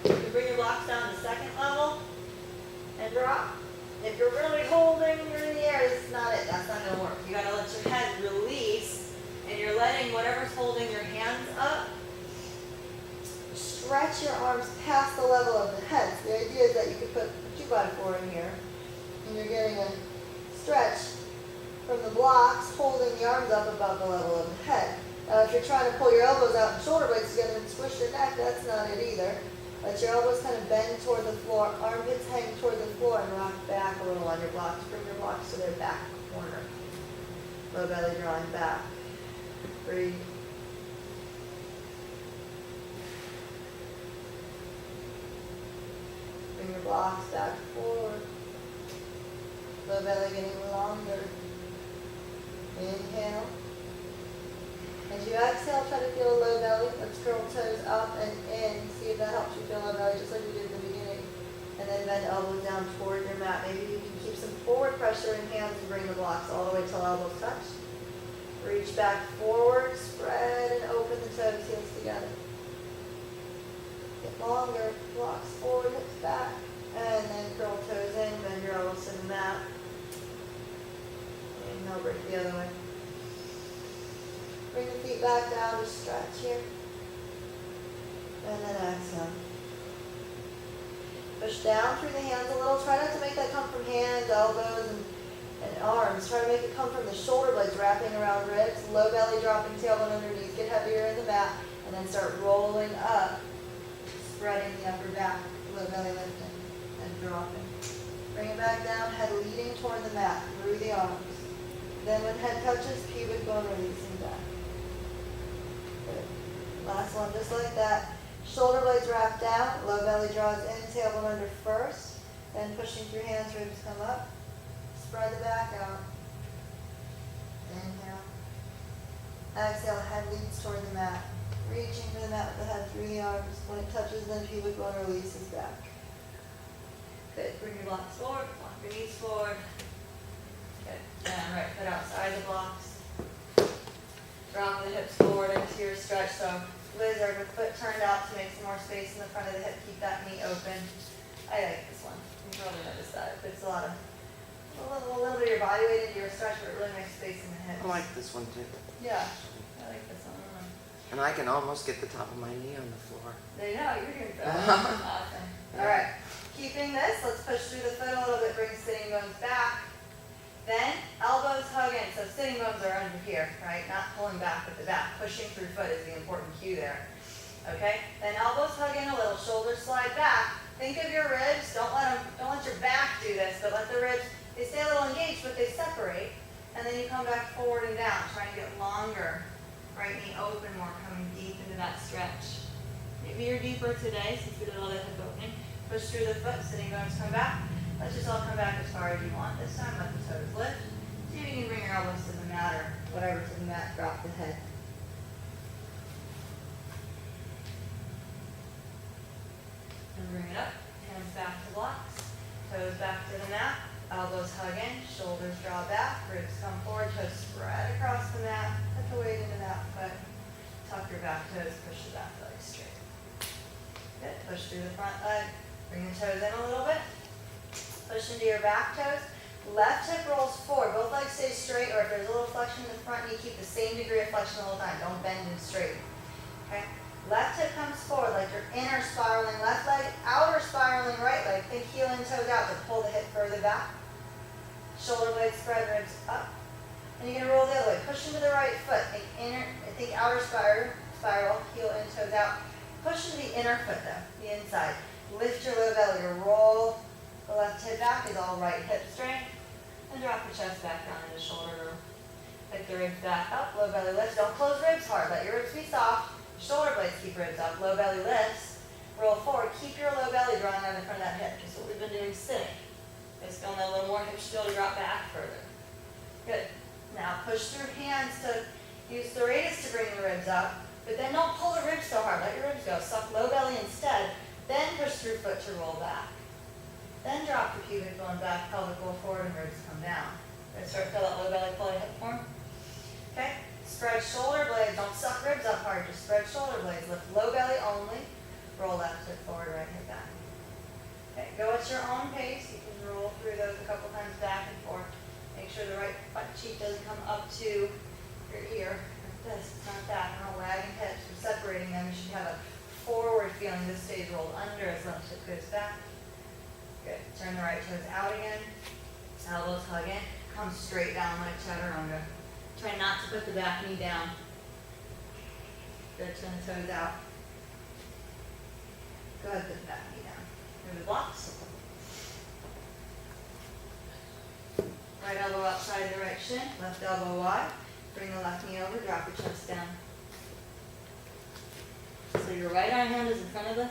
you bring your blocks down to second level and drop. If you're really holding, you're in the air, this is not it. That's not going to work. You got to let your head release, and you're letting whatever's holding your hands up stretch your arms past the level of the head. So the idea is that you could put a 2x4 in here, and you're getting a stretch from the blocks, holding the arms up above the level of the head. Now, if you're trying to pull your elbows out and shoulder blades together and squish your neck, that's not it either. Let your elbows kind of bend toward the floor, armpits hang toward the floor, and rock back a little on your blocks. Bring your blocks to their back corner. Low belly drawing back. Breathe. Bring your blocks back forward. Low belly getting longer. Inhale. As you exhale, try to feel a low belly. Let's curl toes up and in. See if that helps you feel low belly, just like we did in the beginning. And then bend elbows down toward your mat. Maybe you can keep some forward pressure in hands and bring the blocks all the way till elbows touch. Reach back forward, spread and open the toes, heels together. Get longer, blocks forward, hips back. And then curl toes in, bend your elbows to the mat. Inhale, break the other way. Bring the feet back down to stretch here. And then exhale. Push down through the hands a little. Try not to make that come from hands, elbows, and arms. Try to make it come from the shoulder blades wrapping around ribs. Low belly dropping, tailbone underneath. Get heavier in the mat. And then start rolling up. Spreading the upper back. Low belly lifting and dropping. Bring it back down. Head leading toward the mat through the arms. Then when head touches, pubic bone releasing back. Good. Last one, just like that. Shoulder blades wrap down, low belly draws in, tailbone under first, then pushing through hands, ribs come up. Spread the back out. Inhale. Exhale, head leads toward the mat. Reaching for the mat with the head through the arms. When it touches, then pubic bone releases back. Good. Bring your blocks forward, walk your knees forward. Good. And right foot outside the blocks. Drop the hips forward into your stretch. So lizard with foot turned out to make some more space in the front of the hip. Keep that knee open. I like this one. You probably noticed that. It puts a little bit of your body weight into your stretch, but it really makes space in the hips. I like this one too. Yeah, I like this one. And I can almost get the top of my knee on the floor. There you go. You're doing good. Awesome. All right. Keeping this, let's push through the foot a little bit. Bring sitting bones back. Then elbows hug in. So sitting bones are under here, right? Not pulling back with the back. Pushing through foot is the important cue there. Okay? Then elbows hug in a little. Shoulders slide back. Think of your ribs. Don't let your back do this, but let the ribs, they stay a little engaged, but they separate. And then you come back forward and down, trying to get longer. Right knee open more, coming deep into that stretch. Maybe you're deeper today since we did all that hip opening. Push through the foot, sitting bones come back. Let's just all come back as far as you want this time. Let the toes lift. See if you can bring your elbows to the mat or whatever to the mat. Drop the head. And bring it up. Hands back to blocks. Toes back to the mat. Elbows hug in. Shoulders draw back. Ribs come forward. Toes spread across the mat. Put the weight into that foot. Tuck your back toes. Push the back leg straight. Good. Push through the front leg. Bring the toes in a little bit. Push into your back toes. Left hip rolls forward. Both legs stay straight, or if there's a little flexion in the front knee, keep the same degree of flexion the whole time. Don't bend and straight. Okay? Left hip comes forward like your inner spiraling left leg, outer spiraling right leg. Think heel and toes out to pull the hip further back. Shoulder blades spread, ribs up. And you're going to roll the other way. Push into the right foot. Think outer spiral, heel and toes out. Push into the inner foot though, the inside. Lift your low belly to roll. The left hip back is all right hip strength. And drop the chest back down into shoulder roll. Pick the ribs back up, low belly lifts. Don't close ribs hard. Let your ribs be soft. Shoulder blades keep ribs up. Low belly lifts. Roll forward. Keep your low belly drawing out in front of that hip. Just what we've been doing sitting. Just feeling a little more hip still to drop back further. Good. Now push through hands to use serratus to bring the ribs up, but then don't pull the ribs so hard. Let your ribs go. Suck low belly instead. Then push through foot to roll back. Then drop the pubic bone back, pelvic roll forward, and ribs come down. Good. Start to feel that low belly pull your hip form. Okay. Spread shoulder blades. Don't suck ribs up hard. Just spread shoulder blades. Lift low belly only. Roll left hip forward, right hip back. Okay. Go at your own pace. You can roll through those a couple times back and forth. Make sure the right butt cheek doesn't come up to your ear like this. It's not that. No wagging hips. We're separating them. You should have a forward feeling. This stays rolled under as left hip goes back. Good. Turn the right toes out again. Elbows hug in. Come straight down like chaturanga. Try not to put the back knee down. Good. Turn the toes out. Go ahead, put the back knee down. Move the blocks. Right elbow outside the right shin, left elbow wide. Bring the left knee over, drop your chest down. So your right arm hand is in front of the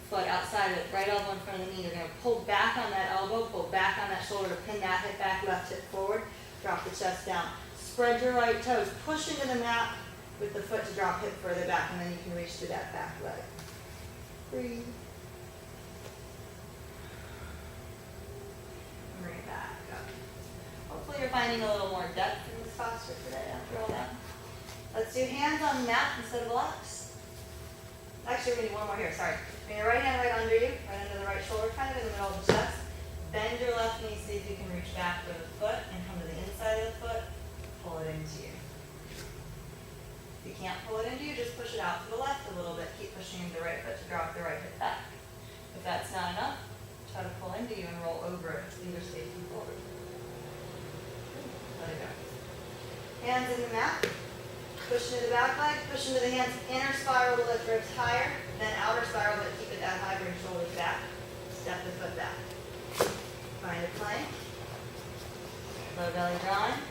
foot, outside of it, right elbow in front of the knee. You're going to pull back on that elbow, pull back on that shoulder to pin that hip back, left hip forward, drop the chest down. Spread your right toes, push into the mat with the foot to drop hip further back, and then you can reach to that back leg. Breathe. Bring it back up. Hopefully you're finding a little more depth in this posture today after all that. Let's do hands on the mat instead of blocks. Actually, we're going to do one more here, sorry. Bring your right hand right under you, right under the right shoulder, kind of in the middle of the chest. Bend your left knee, see if you can reach back for the foot and come to the inside of the foot. Pull it into you. If you can't pull it into you, just push it out to the left a little bit. Keep pushing into the right foot to drop the right hip back. If that's not enough, try to pull into you and roll over it. Either facing forward. Let it go. Hands in the mat. Push into the back leg. Push into the hands. Inner spiral to lift ribs higher. Then outer spiral, but keep it that high. Bring shoulders back. Step the foot back. Find a plank. Low belly drawing.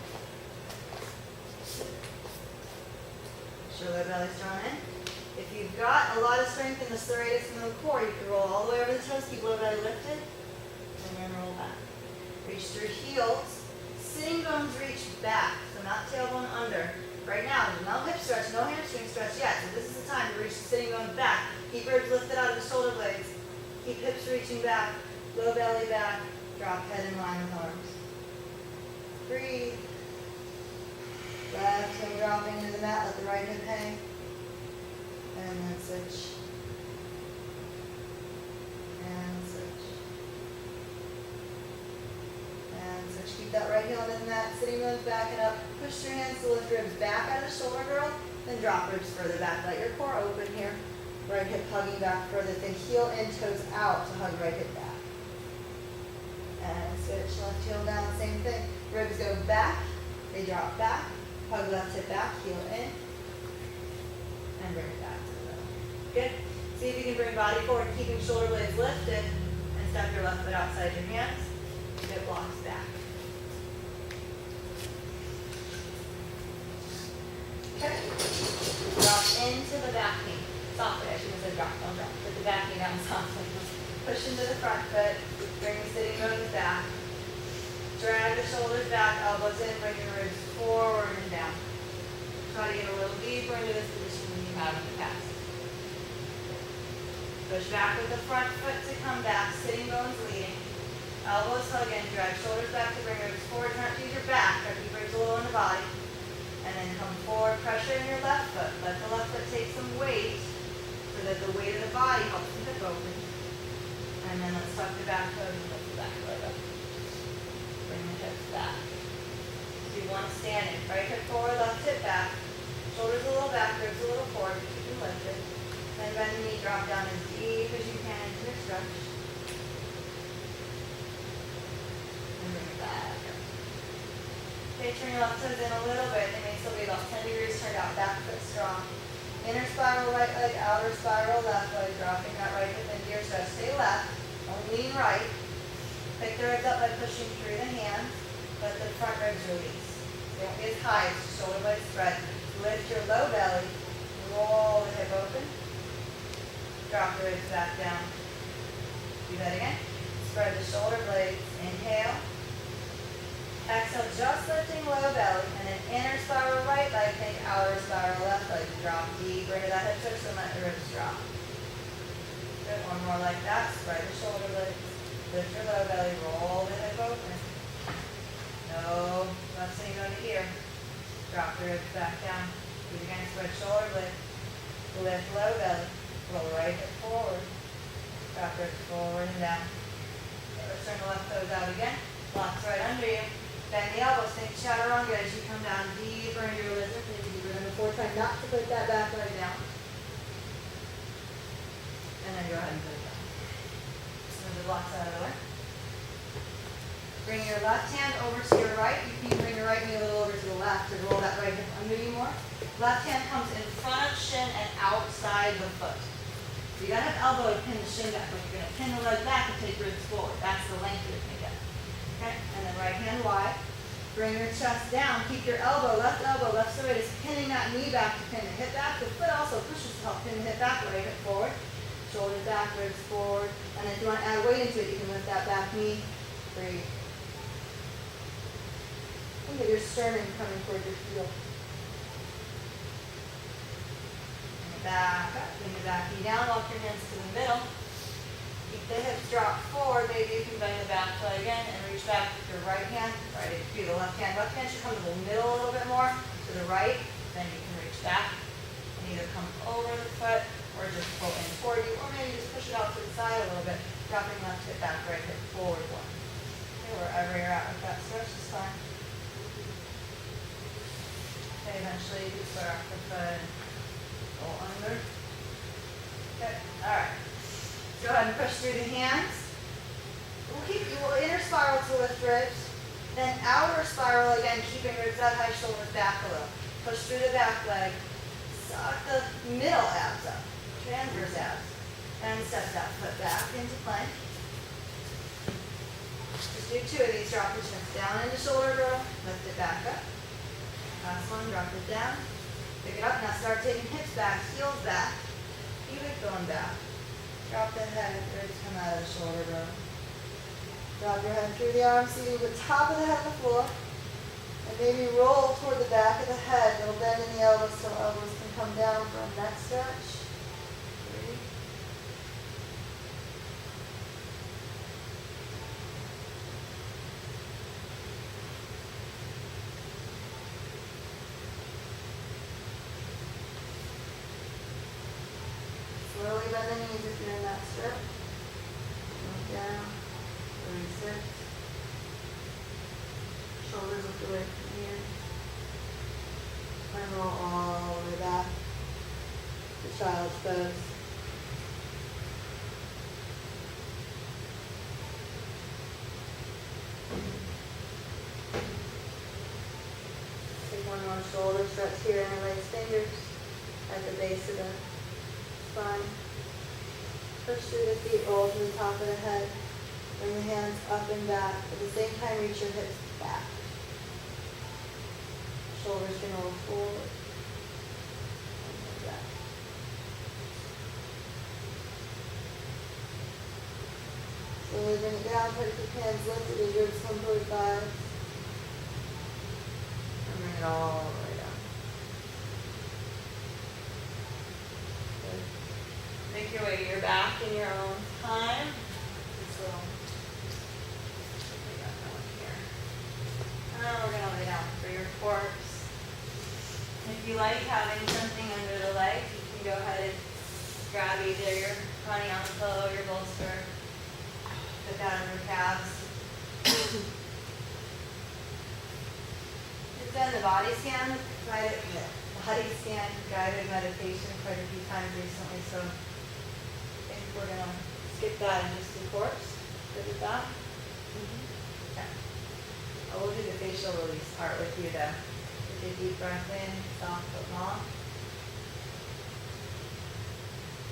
Sure low belly's drawn in. If you've got a lot of strength in the serratus and the core, you can roll all the way over the toes, keep low belly lifted, and then roll back. Reach through heels. Sitting bones reach back, so not tailbone under. Right now, there's no hip stretch, no hamstring stretch yet, so this is the time to reach the sitting bones back. Keep ribs lifted out of the shoulder blades. Keep hips reaching back, low belly back, drop head in line with arms. Breathe. Left hand dropping into the mat, let the right hip hang. And then switch. And switch. And switch. Keep that right heel under the mat. Sitting bones back and up. Push your hands to lift ribs back out of the shoulder girdle. Then drop ribs further back. Let your core open here. Right hip hugging back further. Then heel in, toes out to hug right hip back. And switch. Left heel down. Same thing. Ribs go back. They drop back. Hug left hip back. Heel in. And bring it back to the middle. Good. See if you can bring body forward, keeping shoulder blades lifted, and step your left foot outside your hands. Hip blocks back. Okay. Drop into the back knee. Softly. I should have said drop. Don't drop. Put the back knee down softly. Push into the front foot. Bring the sitting bones back. Drag the shoulders back, elbows in, bring your ribs forward and down. Try to get a little deeper into this position than you have in the past. Push back with the front foot to come back, sitting bones leading. Elbows hug in, drag shoulders back to bring ribs forward. Try not to use your back, try to keep ribs a little in the body. And then come forward, pressure in your left foot. Let the left foot take some weight so that the weight of the body helps the hip open. And then let's tuck the back toes and lift the back leg up. Bring the hips back. Do one standing. Right hip forward, left hip back. Shoulders a little back, ribs a little forward, keep them lifted. Then bend the knee, drop down as deep as you can into your stretch. And bring it back up. Okay, turn your left toes in a little bit. They may still be about 10 degrees turned out, back foot strong. Inner spiral right leg, outer spiral left leg, dropping that right hip into your stretch. Stay left, don't lean right. Pick the ribs up by pushing through the hands. Let the front ribs release. They won't be as high, it's just shoulder blades spread. Lift your low belly, roll the hip open. Drop the ribs back down. Do that again. spread the shoulder blades. Inhale. Exhale, just lifting low belly, and then inner spiral right leg, think outer spiral left leg. Drop deeper into that hip twist and let the ribs drop. Good, one more like that. Spread the shoulder blades. Lift your low belly, roll the hip open. No, left knee go to ear. Drop the ribs back down. Do it again, spread shoulder blades. Lift low belly. Roll right hip forward. Drop ribs forward and down. Okay, let's turn the left toes out again. Blocks right under you. Bend the elbows, think chaturanga as you come down deeper into your lizard, maybe deeper than before. Try not to put that back leg down. And then go ahead and put it down. Move the blocks out of the way. Bring your left hand over to your right. You can bring your right knee a little over to the left to roll that right hip under you more. Left hand comes in front of shin and outside the foot. So you gotta have elbow to pin the shin back, but you're gonna pin the leg back and take ribs forward. That's the length you're gonna get. Okay, and then right hand wide. Bring your chest down. Keep your elbow, left serratus, pinning that knee back to pin the hip back. The foot also pushes to help pin the hip back, right hip forward. Shoulders back, ribs forward. And then if you want to add weight into it, you can lift that back knee. Breathe. Think of your sternum coming toward your heel. Bring it back up. Bring the back knee down. Walk your hands to the middle. Keep the hips drop forward. Maybe you can bend the back leg in and reach back with your right hand. Right, do the left hand. Left hand should come to the middle a little bit more. To the right. Then you can reach back and either come over the foot or just pull in toward you, or maybe just push it out to the side a little bit. Dropping left hip back, right hip forward one. Okay, wherever you're at with that stretch is fine. Okay, eventually you can start off the foot and go under. Okay, alright. Go ahead and push through the hands. We'll inner spiral to lift ribs. Then outer spiral again, keeping ribs out high, shoulders back a little. Push through the back leg. Suck the middle abs up. Transverse abs. And step that foot back into plank. Just do two of these. Drop your chest down into shoulder roll. Lift it back up. Last one, drop it down. Pick it up. Now start taking hips back, heels back. Keep it going back. Drop the head, ribs come out of the shoulder roll. Drop your head through the arms, so you the top of the head on the floor. And maybe roll toward the back of the head. It'll bend in the elbows so elbows can come down for a neck stretch. Breathe. Slowly bend the knees if you're in that stretch. Look down. Reset. Shoulders look away from here. And roll all the way back to child's pose. Take one more shoulder stretch here, interlace fingers at the base of the spine. Push through the feet, roll to the top of the head. Bring the hands up and back. At the same time, reach your hips back. Shoulders can roll forward. And back. Slowly bring it down. Try to keep hands lifted as your ribs come toward the thighs. And bring it all the way down. Good. Make your way to your back in your own time. This little. Now we're going to lay down for your corpse. If you like having something under the legs, you can go ahead and grab either your honey on the pillow, your bolster, put that on your calves. We've done the body scan, body scan guided meditation quite a few times recently, so I think we're going to skip that and just do corpse. Good with that? Okay. We'll do the facial release part with you though. Take a deep breath in, soft but long.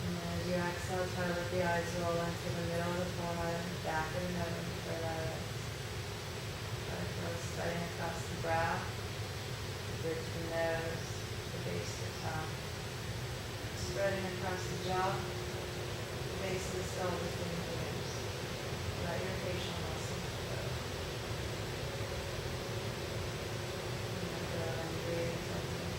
And then as you exhale, try to let the eyes roll into the middle of the forehead, back of the nose, right out of it. Try to feel spreading across the brow, the bridge of the nose, the base of the tongue. Spreading across the jaw, the base of the skull between the ears. that your facial muscles go. And breathe something.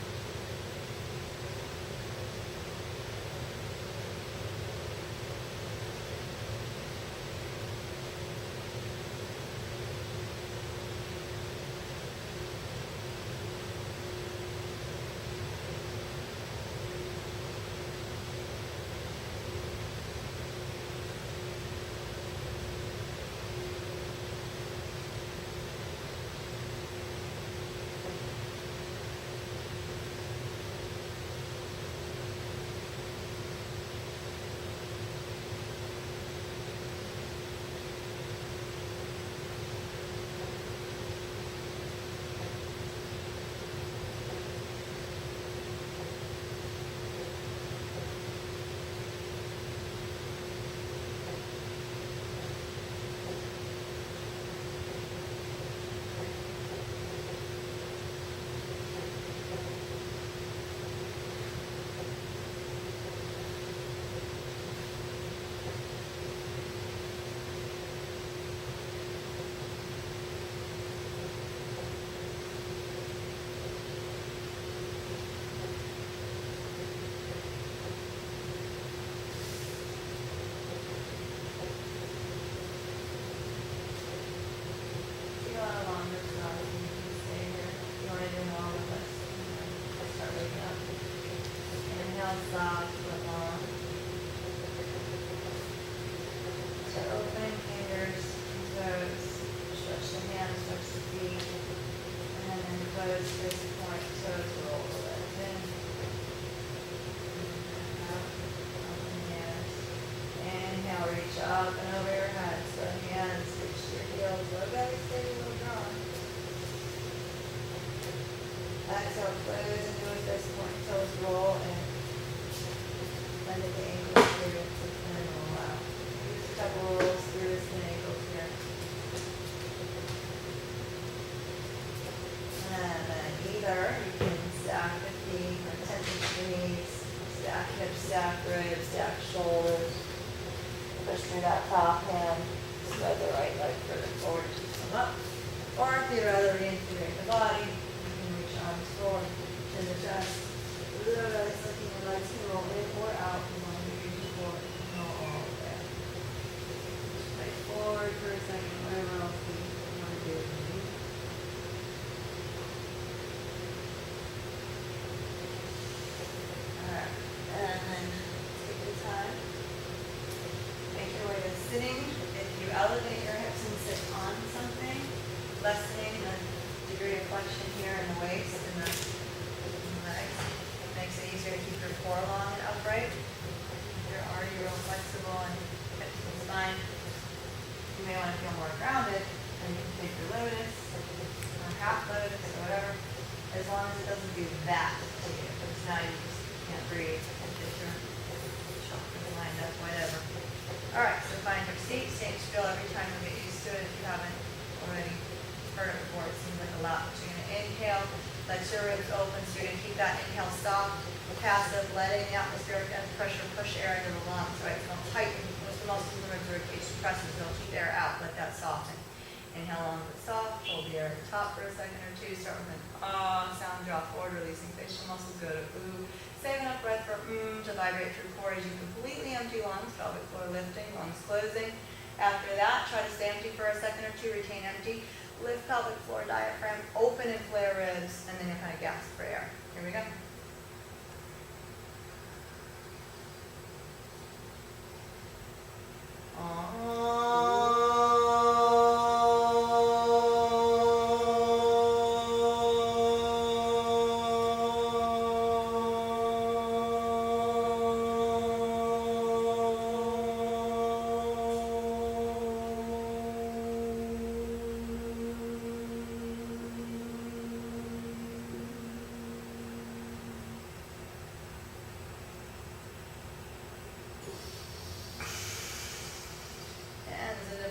If you want a longer shot, you can stay here. If you want to do more with us, let's start waking up. Inhale, soft, foot long. Start opening fingers and toes. Stretch the hands, stretch the feet. And then close this point, toes roll the legs in. Out, open hands. Inhale, reach up and over your head. So hands reach to your heels. Low belly, stay a little drawn. Exhale, close into a fist point. Toes roll in. Bend at the ankles through and roll out. Use a couple rolls through the ankles here. And then either you can stack the feet or tension the knees, stack hips, stack ribs, stack shoulders. Push through that top hand. Spread the right leg further forward, keep them up. Or if you'd rather reintegrate the body, you can reach arms forward to the chest. Literally sucking your legs can roll in or out. You want to reach forward and go all the way. Right forward for a second, whatever else you want to do. Alright, and then take your time. Make your way to sitting. If you elevate your hips and sit on something, lessening the degree of flexion here in the waist and the legs. Makes it easier to keep your core long and upright. If you're already real flexible and hips and spine, you may want to feel more grounded, and you can take your lotus or half lotus or whatever, as long as it doesn't do that to you, because now you just can't breathe and get your chakras lined up, whatever. Alright, so find your seat, same spiel every time. You'll get used to it if you haven't already heard it before. It seems like a lot. So you're going to inhale, let your ribs open. So you're going to keep that inhale soft, passive, letting the atmospheric pressure push air into the lungs. Right, so don't tighten most of the muscles in the ribs, ribcage suppresses. Don't keep air out. Let that soften. Inhale long but soft. Hold the air at the top for a second or two. Start with an ah sound. Draw forward, releasing facial muscles. Go to ooh. Save enough breath for to vibrate through core as you completely empty lungs. Pelvic floor lifting, lungs closing. After that, try to stay empty for a second or two. Retain empty. Lift pelvic floor, diaphragm, open and flare ribs, and then you'll kind of gasp for air. Here we go.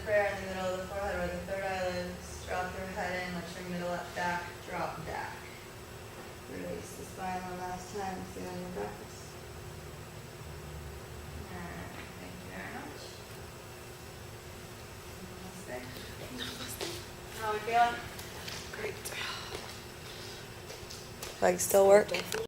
Prayer in the middle of the forehead or the third eyelid. Drop your head in, let your middle back drop back. Release the spine one last time. See you on your breakfast. Alright, thank you very much. How are we feeling? Great. Legs still work?